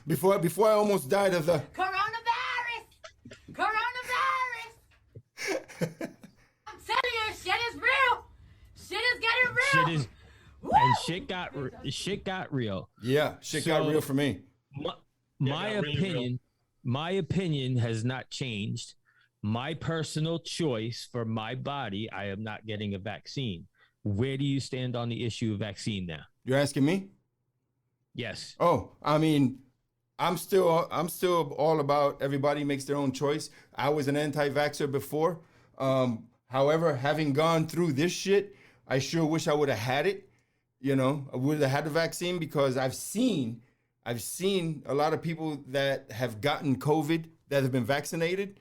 Before I almost died of the Coronavirus! I'm telling you, shit is real. Shit is getting real. Shit got real. Yeah, shit got real for me. My opinion has not changed. My personal choice for my body, I am not getting a vaccine. Where do you stand on the issue of vaccine now? You're asking me? Yes. Oh, I mean, I'm still all about everybody makes their own choice. I was an anti-vaxxer before. However, having gone through this shit, I sure wish I would have had it. You know, I would have had the vaccine because I've seen a lot of people that have gotten COVID that have been vaccinated.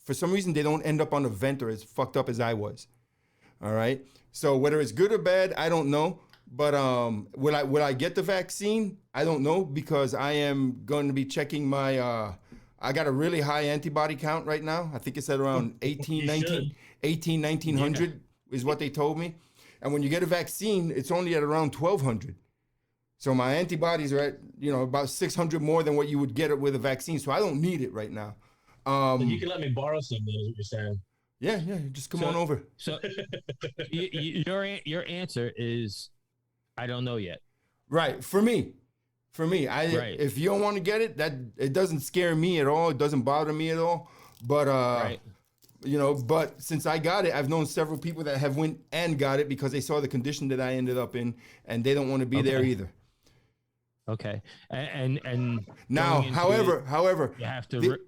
For some reason, they don't end up on a vent or as fucked up as I was. All right. So whether it's good or bad, I don't know. But will I get the vaccine? I don't know, because I am going to be checking my. I got a really high antibody count right now. I think it's at around 1900 is what they told me. And when you get a vaccine, it's only at around 1200. So my antibodies are at, about 600 more than what you would get it with a vaccine. So I don't need it right now. So you can let me borrow some, is what you're saying. Yeah, just come on over. So your answer is, I don't know yet. Right. For me, if you don't want to get it, it doesn't scare me at all. It doesn't bother me at all. But but since I got it, I've known several people that have went and got it because they saw the condition that I ended up in, and they don't want to be there either. Okay. And now, however, you have to.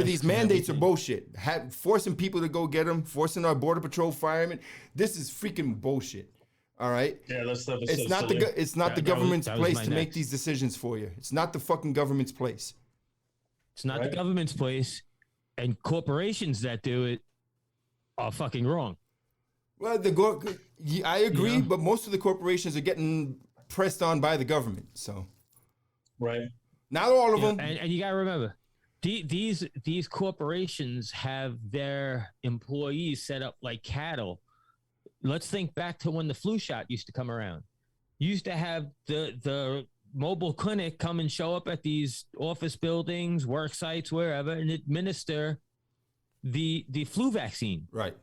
These mandates are bullshit. Forcing people to go get them, forcing our border patrol firemen. This is freaking bullshit. All right. Yeah, that's it's not the government's place to make these decisions for you. It's not the fucking government's place. It's not the government's place, and corporations that do it are fucking wrong. Well, I agree, but most of the corporations are getting pressed on by the government. So, right. Not all of them. And you gotta remember, these corporations have their employees set up like cattle. Let's think back to when the flu shot used to come around. You used to have the mobile clinic come and show up at these office buildings, work sites, wherever, and administer the flu vaccine. Right.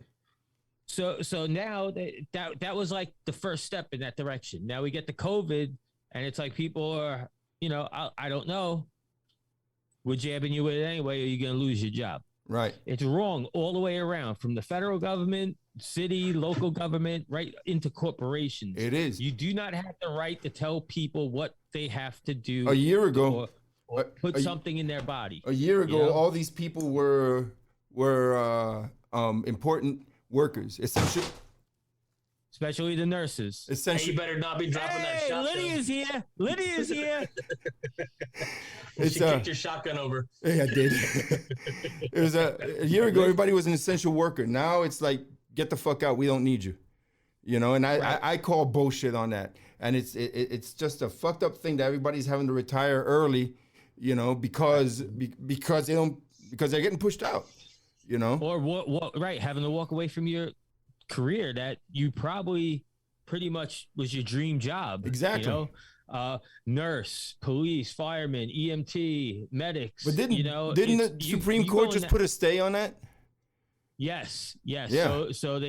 So now that was like the first step in that direction. Now we get the COVID, and it's like people are, I don't know. We're jabbing you with it anyway, or you're going to lose your job. Right. It's wrong all the way around, from the federal government, city, local government, right into corporations. It is. You do not have the right to tell people what they have to do. A year ago, or put something in their body. A year ago, all these people were important workers, especially the nurses. Hey, you better not be dropping that shotgun. Lydia's here. She kicked your shotgun over. Yeah, I did. It was a year ago. Everybody was an essential worker. Now it's like, get the fuck out. We don't need you. And I call bullshit on that. And it's just a fucked up thing that everybody's having to retire early, because they're getting pushed out. Or what? Right, having to walk away from your career that you probably pretty much was your dream job. Exactly. Nurse, police, fireman, EMT, medics. But didn't the Supreme Court just put a stay on that? Yes. Yeah. So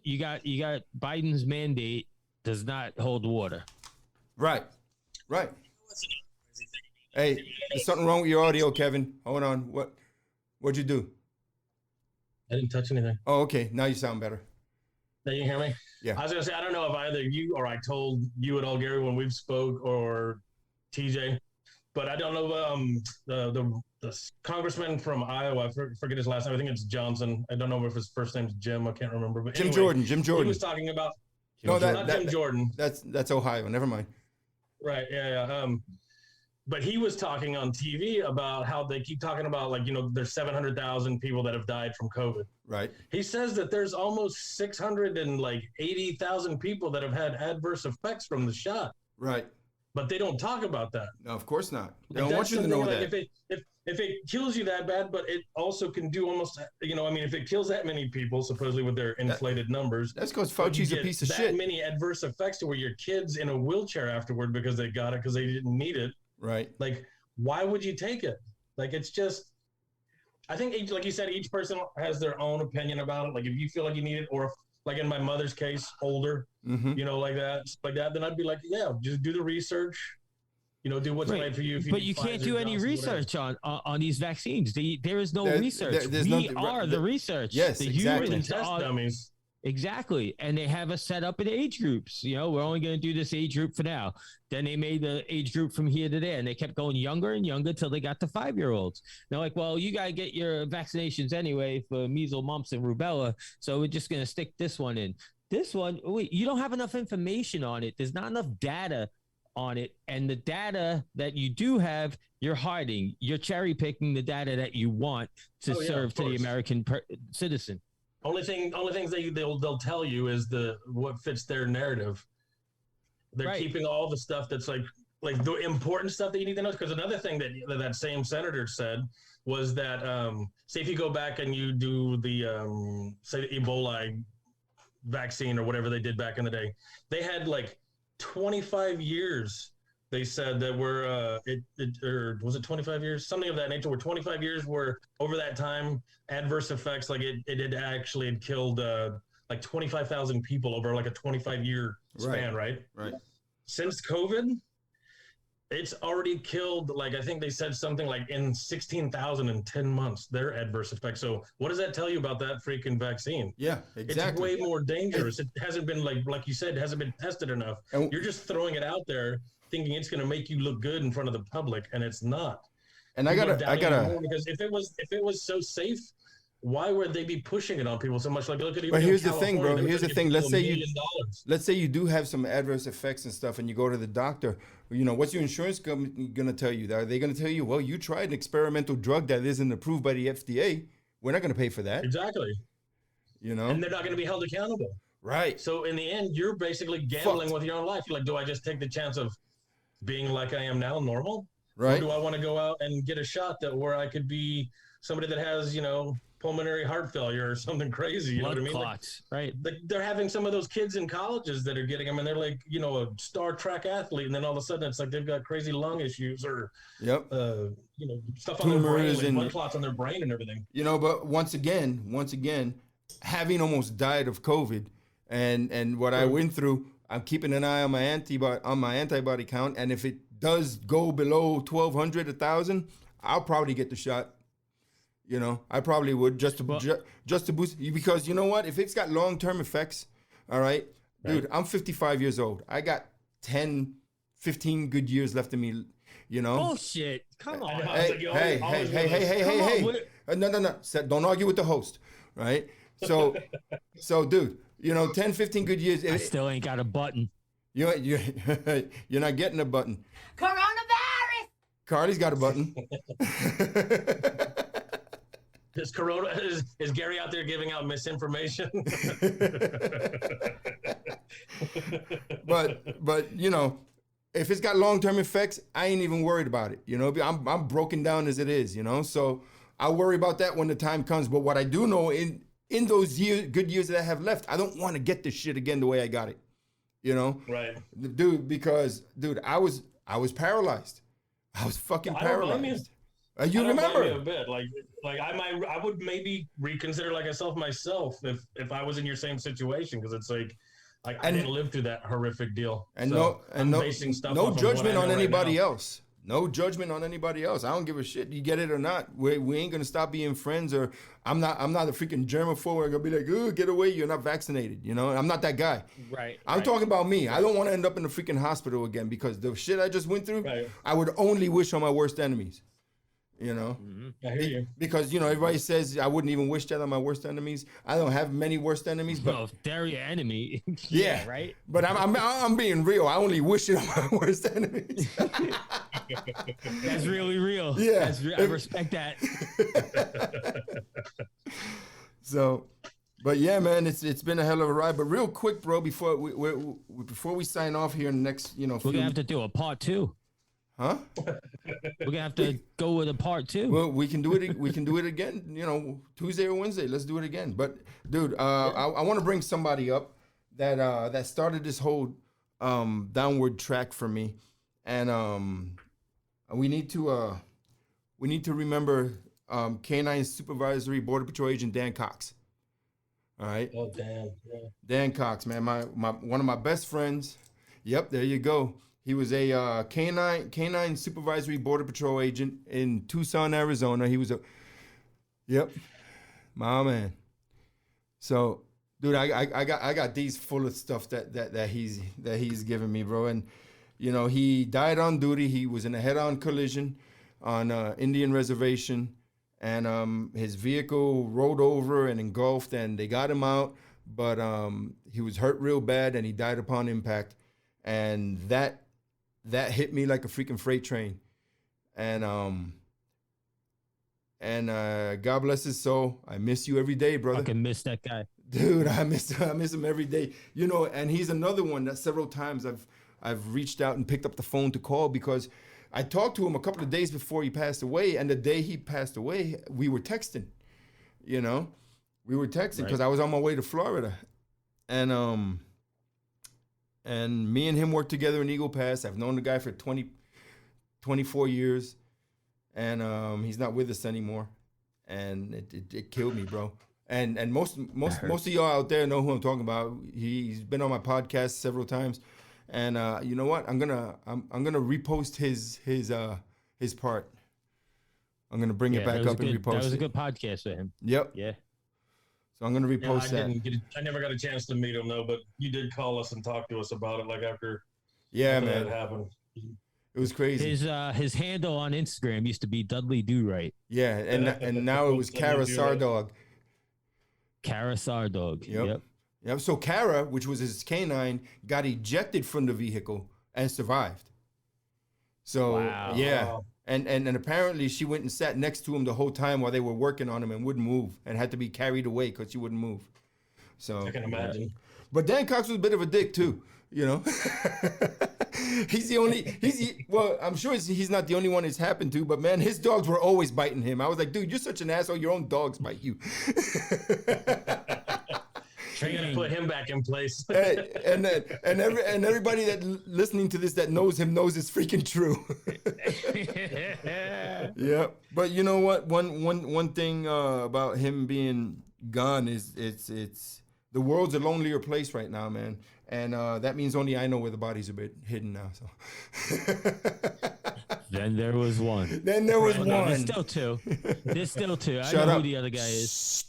you got Biden's mandate does not hold water. Right. Hey, there's something wrong with your audio, Kevin. Hold on. What'd you do? I didn't touch anything. Oh, okay. Now you sound better. Now you hear me? Yeah. I was gonna say, I don't know if either you or I told you at all, Gary, when we've spoke, or TJ, but I don't know. The congressman from Iowa, I forget his last name. I think it's Johnson. I don't know if his first name's Jim. I can't remember. But Jim Jordan. He was talking about. Jim Jordan. That's Ohio. Never mind. Right. Yeah. But he was talking on TV about how they keep talking about, there's 700,000 people that have died from COVID. Right. He says that there's almost 680,000 people that have had adverse effects from the shot. Right. But they don't talk about that. No, of course not. They don't want you to know that. If it kills you that bad, but it also can do almost, if it kills that many people, supposedly with their inflated numbers. That's because Fauci's a piece of shit. That many adverse effects to where your kid's in a wheelchair afterward because they got it because they didn't need it. Right. Like, why would you take it? Like, it's just, I think, like you said, each person has their own opinion about it. Like, if you feel like you need it, or if, like in my mother's case, older, like that, then I'd be like, yeah, just do the research, do what's right for you. But you can't do any research on these vaccines. There is no research. We are the research. Yes, exactly. Test dummies. Exactly. And they have us set up in age groups. We're only going to do this age group for now. Then they made the age group from here to there, and they kept going younger and younger till they got to 5-year-olds. They're like, well, you got to get your vaccinations anyway for measles, mumps, and rubella. So we're just going to stick this one in. This one, wait, you don't have enough information on it. There's not enough data on it. And the data that you do have, you're hiding. You're cherry picking the data that you want to serve to the American citizen. Only things they'll tell you is what fits their narrative. They're keeping all the stuff that's like the important stuff that you need to know. Because another thing that same senator said was that say if you go back and you do the say the Ebola vaccine or whatever they did back in the day, they had like 25 years. They said that we're or was it 25 years, something of that nature, where 25 years were over that time adverse effects, like it had killed like 25,000 people over like a 25-year span, right? Since COVID, it's already killed, like, I think they said something like in 16,000 in 10 months, their adverse effects. So what does that tell you about that freaking vaccine? Yeah, exactly. It's way more dangerous. It hasn't been like you said, it hasn't been tested enough. And you're just throwing it out there thinking it's going to make you look good in front of the public, and it's not. And I gotta, because if it was so safe, why would they be pushing it on people so much? Like, look at. But here's the thing, bro. Here's the thing. Let's say you do have some adverse effects and stuff, and you go to the doctor. You know, what's your insurance company gonna tell you? Are they gonna tell you, well, you tried an experimental drug that isn't approved by the FDA? We're not gonna pay for that. Exactly. You know, and they're not gonna be held accountable. Right. So in the end, you're basically gambling with your own life. You're like, do I just take the chance of being like I am now, normal? Right. Or do I want to go out and get a shot where I could be somebody that has, pulmonary heart failure or something crazy? You know what I mean? Clots, right. They're having some of those kids in colleges that are getting them, and they're like, a star track athlete, and then all of a sudden it's like they've got crazy lung issues or, stuff on their brain, like blood clots on their brain and everything. But once again, having almost died of COVID, and what I went through, I'm keeping an eye on my antibody count, and if it does go below 1,200, 1,000, I'll probably get the shot. I probably would just to boost you, because you know what? If it's got long-term effects, all right, dude, I'm 55 years old. I got 10, 15 good years left in me, Bullshit. Come on. Hey. No. Don't argue with the host, right? So, dude, 10, 15 good years. I still ain't got a button. You're not getting a button. Coronavirus. Carly's got a button. Is Gary out there giving out misinformation? but if it's got long-term effects, I ain't even worried about it. I'm broken down as it is. So I'll worry about that when the time comes. But what I do know in those good years that I have left, I don't want to get this shit again the way I got it. Right, dude. Because I was paralyzed. I was fucking paralyzed. You remember a bit, like I would maybe reconsider myself if I was in your same situation, because it's like I didn't live through that horrific deal. And no judgment on anybody else. No judgment on anybody else. I don't give a shit. You get it or not. We ain't gonna stop being friends. Or I'm not a freaking germaphobe. I'm gonna be like, oh, get away. You're not vaccinated. I'm not that guy. Right. I'm talking about me. I don't want to end up in the freaking hospital again, because the shit I just went through. Right. I would only wish on my worst enemies. Mm-hmm. I hear you. Because everybody says I wouldn't even wish that on my worst enemies. I don't have many worst enemies, but if they're your enemy, yeah, right. But I'm being real. I only wish it on my worst enemies. That's really real. Yeah, I respect that. So, but yeah, man, it's been a hell of a ride. But real quick, bro, before we sign off here in the next, we're gonna have to do a part 2. Huh? We're gonna have to go with a part 2. Well, we can do it. We can do it again. Tuesday or Wednesday. Let's do it again. But dude, I want to bring somebody up that started this whole downward track for me, and we need to remember K9 Supervisory Border Patrol Agent Dan Cox. All right. Oh damn. Yeah. Dan Cox, man, my one of my best friends. Yep, there you go. He was a K9 Supervisory Border Patrol agent in Tucson, Arizona. He was my man. So, dude, I got these full of stuff that he's giving me, bro. And he died on duty. He was in a head-on collision on Indian reservation, and his vehicle rolled over and engulfed, and they got him out, but he was hurt real bad, and he died upon impact, and that hit me like a freaking freight train. And And God bless his soul. I miss you every day, brother. I can miss that guy. Dude, I miss him every day. You know, and he's another one that several times I've reached out and picked up the phone to call because I talked to him a couple of days before he passed away, and the day he passed away, we were texting. You know, we were texting because I was on my way to Florida, and me and him worked together in Eagle Pass. I've known the guy for 24 years, and he's not with us anymore, and it killed me, bro. And most of y'all out there know who I'm talking about. He's been on my podcast several times. And you know what? I'm gonna repost his part. I'm gonna bring it back up and repost it. That was a good podcast with him. Yep. Yeah. So I'm gonna repost that. I never got a chance to meet him though, but you did call us and talk to us about it like after. Yeah, man. That happened. It was crazy. His handle on Instagram used to be Dudley Do Right. Yeah, and now it was Kara Sardog. Kara Sardog. Yep. Yep. So Kara, which was his canine, got ejected from the vehicle and survived. So yeah, and apparently she went and sat next to him the whole time while they were working on him and wouldn't move and had to be carried away because she wouldn't move. So I can imagine. But Dan Cox was a bit of a dick too, you know. Well, I'm sure he's not the only one it's happened to, but man, his dogs were always biting him. I was like, dude, you're such an asshole. Your own dogs bite you. You're gonna put him back in place. and everybody that listening to this that knows him knows it's freaking true. Yeah, but you know what? One thing about him being gone is it's the world's a lonelier place right now, man. And that means only I know where the bodies are a bit hidden now. So. Then there was one. Then there was one. There's still two. There's still two. I know who the other guy is.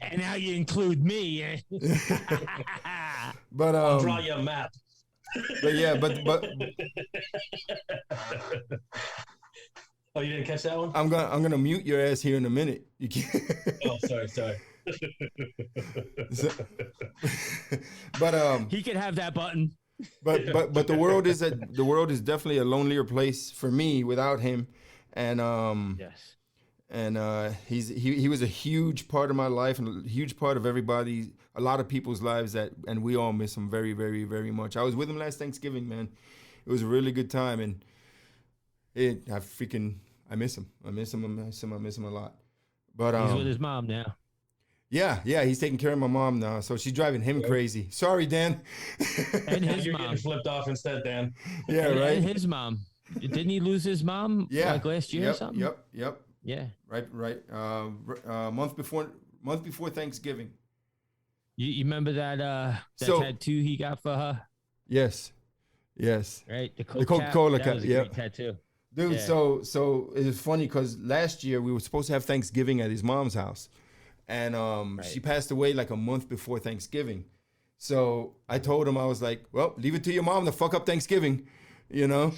And now you include me. Eh? But I'll draw you a map. But yeah, but oh, you didn't catch that one? I'm gonna mute your ass here in a minute. You can't. Oh, sorry. But he could have that button. But the world is definitely a lonelier place for me without him, and yes. And he was a huge part of my life and a huge part of a lot of people's lives and we all miss him very, very, very much. I was with him last Thanksgiving, man. It was a really good time, and I miss him. I miss him a lot. But he's with his mom now. Yeah, he's taking care of my mom now, so she's driving him crazy. Sorry, Dan. And his You're mom getting flipped off instead, Dan. Yeah, right. And his mom. Didn't he lose his mom? Yeah, like last year or something. Yep. Yeah. Right. Month before Thanksgiving. You remember that tattoo he got for her? Yes. Right. The Coca-Cola cap. That was a great tattoo. Dude, yeah. So it was funny because last year we were supposed to have Thanksgiving at his mom's house, and she passed away like a month before Thanksgiving. So I told him, I was like, well, leave it to your mom to fuck up Thanksgiving. You know,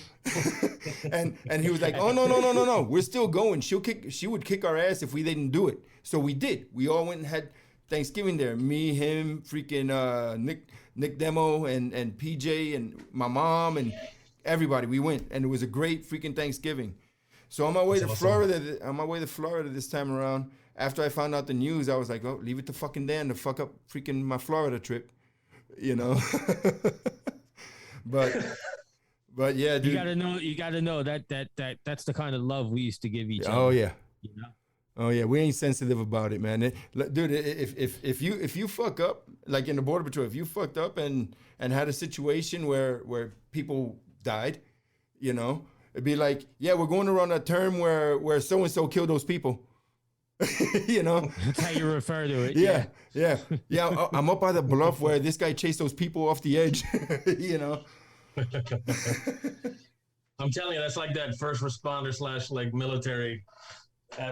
and he was like, "Oh no, we're still going. She would kick our ass if we didn't do it." So we did. We all went and had Thanksgiving there. Me, him, freaking Nick Demo, and PJ, and my mom, and everybody. We went, and it was a great freaking Thanksgiving. So on my way to Florida this time around, after I found out the news, I was like, "Oh, leave it to fucking Dan to fuck up freaking my Florida trip," you know. But yeah, dude. You gotta know that's the kind of love we used to give each other. Oh yeah. You know? Oh yeah, we ain't sensitive about it, man. Dude, if you fuck up, like in the Border Patrol, if you fucked up and had a situation where people died, you know, it'd be like, yeah, we're going around a term where so and so killed those people. You know, that's how you refer to it. Yeah. I'm up by the bluff where this guy chased those people off the edge. You know. I'm telling you, that's like that first responder / like military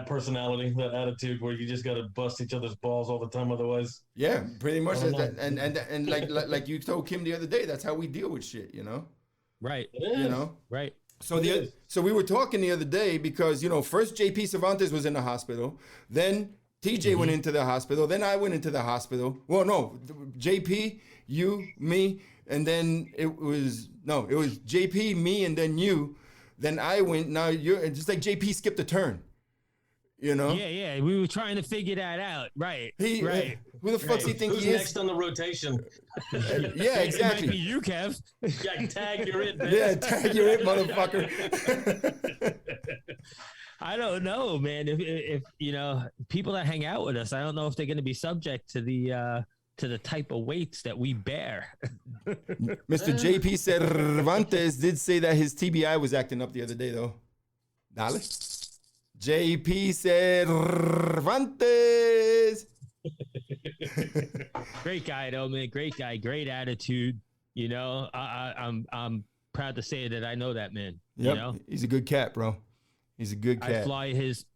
personality, that attitude where you just got to bust each other's balls all the time. Otherwise, yeah, pretty much. And like you told Kim the other day, that's how we deal with shit. You know, right? You know, right. So we were talking the other day because, you know, first JP Cervantes was in the hospital, then TJ went into the hospital, then I went into the hospital. Well, no, JP, you, me. And then it was JP, me, and then you. Then I went. Now you're just like JP skipped a turn. You know? Yeah. We were trying to figure that out. Right. Right. Who the fuck do you think Who's he is? next on the rotation? Yeah, exactly. It might be you, Kev. Yeah, tag you're it. Man. Yeah, tag you're it, motherfucker. I don't know, man. If you know people that hang out with us, I don't know if they're going to be subject to the type of weights that we bear. Mr. JP Cervantes did say that his TBI was acting up the other day, though. Dale. JP Cervantes. Great guy, though, man. Great guy. Great attitude. You know, I'm proud to say that I know that man. Yep. You know? He's a good cat, bro. He's a good cat.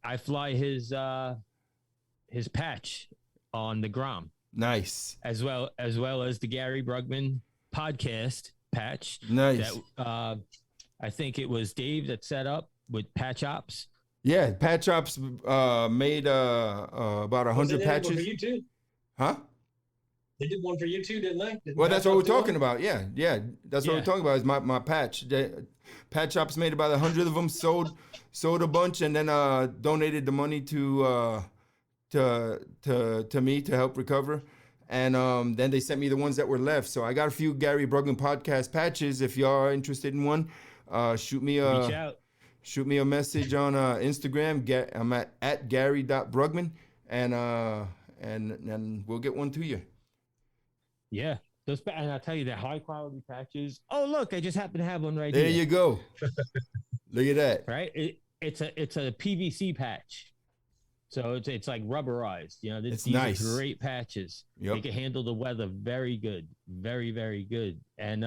I fly his patch on the Grom. Nice. As well as the Gary Brugman podcast patch. Nice. That I think it was Dave that set up with Patch Ops. Yeah, Patch Ops made about 100 patches. For you too? Huh? They did one for you too, didn't they? Well, that's what we're talking about. Yeah. That's what we're talking about. Is my patch. Patch Ops made about 100 of them, sold a bunch, and then donated the money to me to help recover. And then they sent me the ones that were left. So I got a few Gary Brugman podcast patches. If y'all are interested in one, shoot me a message on Instagram. I'm at Gary.Brugman, and we'll get one to you. Yeah. And I'll tell you, the high quality patches. Oh, look, I just happen to have one right there. Here. There you go. Look at that. Right. It's a PVC patch. So it's like rubberized. You know, these nice. are great patches. Yep. They can handle the weather very good. Very, very good. And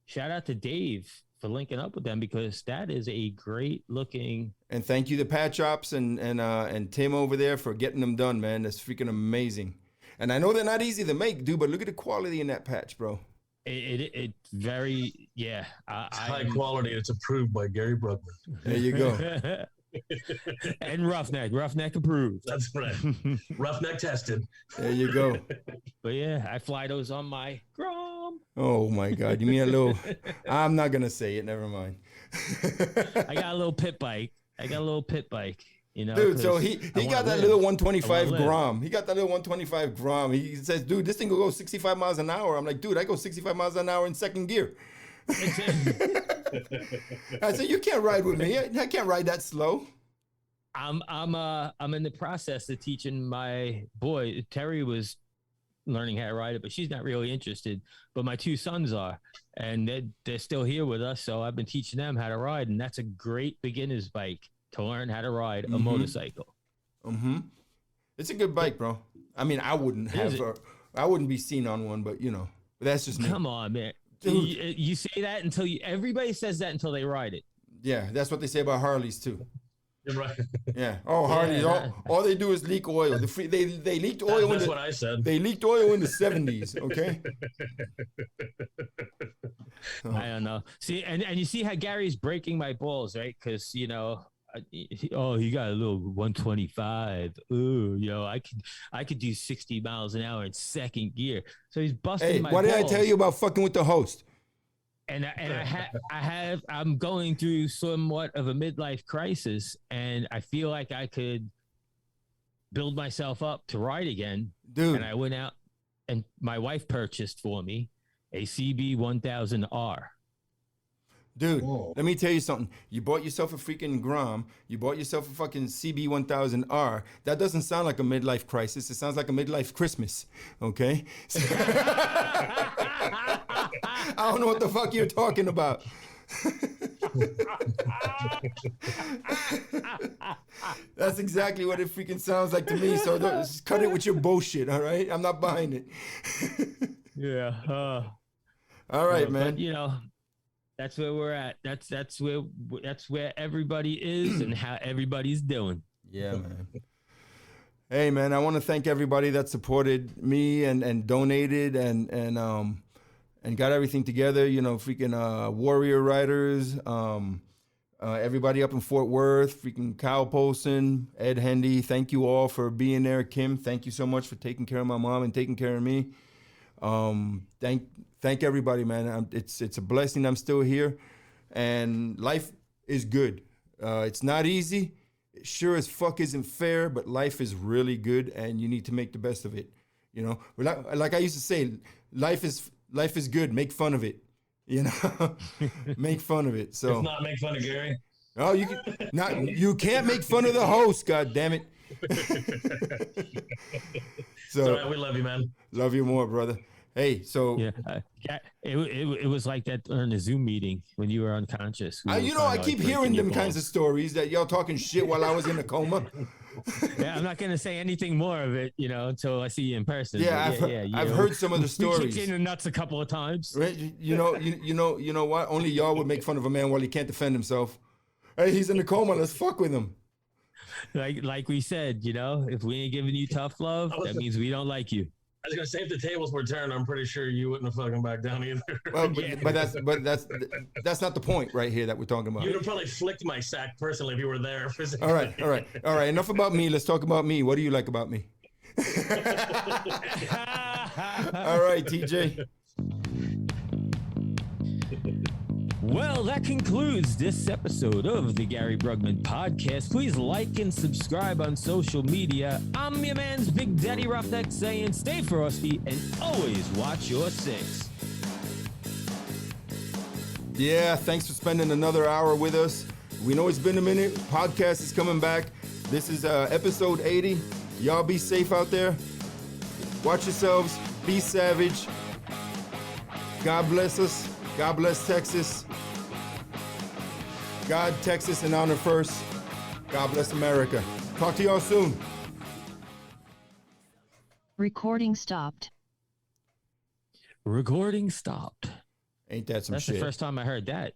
shout out to Dave for linking up with them, because that is a great looking. And thank you to Patch Ops and Tim over there for getting them done, man. That's freaking amazing. And I know they're not easy to make, dude, but look at the quality in that patch, bro. It's very, yeah. High quality. It's approved by Gary Brugman. There you go. And RuffNeck approved. That's right. RuffNeck tested. There you go. But yeah, I fly those on my Grom. Oh my God. You mean a little, I'm not going to say it. Never mind. I got a little pit bike. You know, dude, so he got that little 125 Grom. He got that little 125 Grom. He says, dude, this thing will go 65 miles an hour. I'm like, dude, I go 65 miles an hour in second gear. I said, you can't ride with me. I can't ride that slow. I'm in the process of teaching my boy. Terry was learning how to ride it, but she's not really interested. But my two sons are, and they're still here with us. So I've been teaching them how to ride, and that's a great beginner's bike to learn how to ride a motorcycle. Mm-hmm. It's a good bike, bro. I mean, I wouldn't be seen on one, but you know, that's just me. Come on, man. You say that everybody says that until they ride it. Yeah, that's what they say about Harleys too. You're right. Yeah. Oh, Harleys. All they do is leak oil. They leaked oil. That's what I said. They leaked oil in the 70s. Okay. I don't know. See, and you see how Gary's breaking my balls, right? Because you know. You got a little 125. Ooh, you know, I could do 60 miles an hour in second gear. So he's busting my balls. What did I tell you about fucking with the host? And I'm going through somewhat of a midlife crisis, and I feel like I could build myself up to ride again. Dude. And I went out, and my wife purchased for me a CB 1000R. Dude, let me tell you something. You bought yourself a freaking Grom. You bought yourself a fucking CB 1000R. That doesn't sound like a midlife crisis. It sounds like a midlife Christmas. Okay? I don't know what the fuck you're talking about. That's exactly what it freaking sounds like to me. So just cut it with your bullshit, all right? I'm not buying it. Yeah. All right, man. But, you know, that's where we're at. That's where everybody is and how everybody's doing. Yeah, man. Hey, man, I want to thank everybody that supported me and donated and got everything together. You know, freaking Warrior Riders, everybody up in Fort Worth, freaking Kyle Polson, Ed Hendy. Thank you all for being there. Kim, thank you so much for taking care of my mom and taking care of me. Thank everybody, man. It's a blessing I'm still here, and life is good. It's not easy. It sure as fuck isn't fair, but life is really good, and you need to make the best of it. You know, like I used to say, life is good. Make fun of it. You know, make fun of it. So it's not make fun of Gary. Oh, you can't make fun of the host. God damn it. So right, we love you, man. Love you more, brother. Hey, so it was like that on the Zoom meeting when you were unconscious. I keep hearing them kinds of stories that y'all talking shit while I was in a coma. Yeah, I'm not gonna say anything more of it, until I see you in person. Yeah, I've heard some of the stories. We kicked in the nuts a couple of times. Right? You know what? Only y'all would make fun of a man while he can't defend himself. Hey, he's in a coma. Let's fuck with him. Like we said, if we ain't giving you tough love, that means we don't like you. I was gonna say if the tables were turned, I'm pretty sure you wouldn't have fucking back down either. Well, but that's not the point right here that we're talking about. You'd have probably flicked my sack personally if you were there. All right. Enough about me. Let's talk about me. What do you like about me? All right, TJ. Well, that concludes this episode of the Gary Brugman podcast. Please like and subscribe on social media. I'm your man's Big Daddy RuffNeck saying stay frosty and always watch your six. Yeah, thanks for spending another hour with us. We know it's been a minute. Podcast is coming back. This is episode 80. Y'all be safe out there. Watch yourselves. Be savage. God bless us. God bless Texas. God, Texas, and honor first. God bless America. Talk to y'all soon. Recording stopped. Recording stopped. Ain't that some That's shit? the first time I heard that.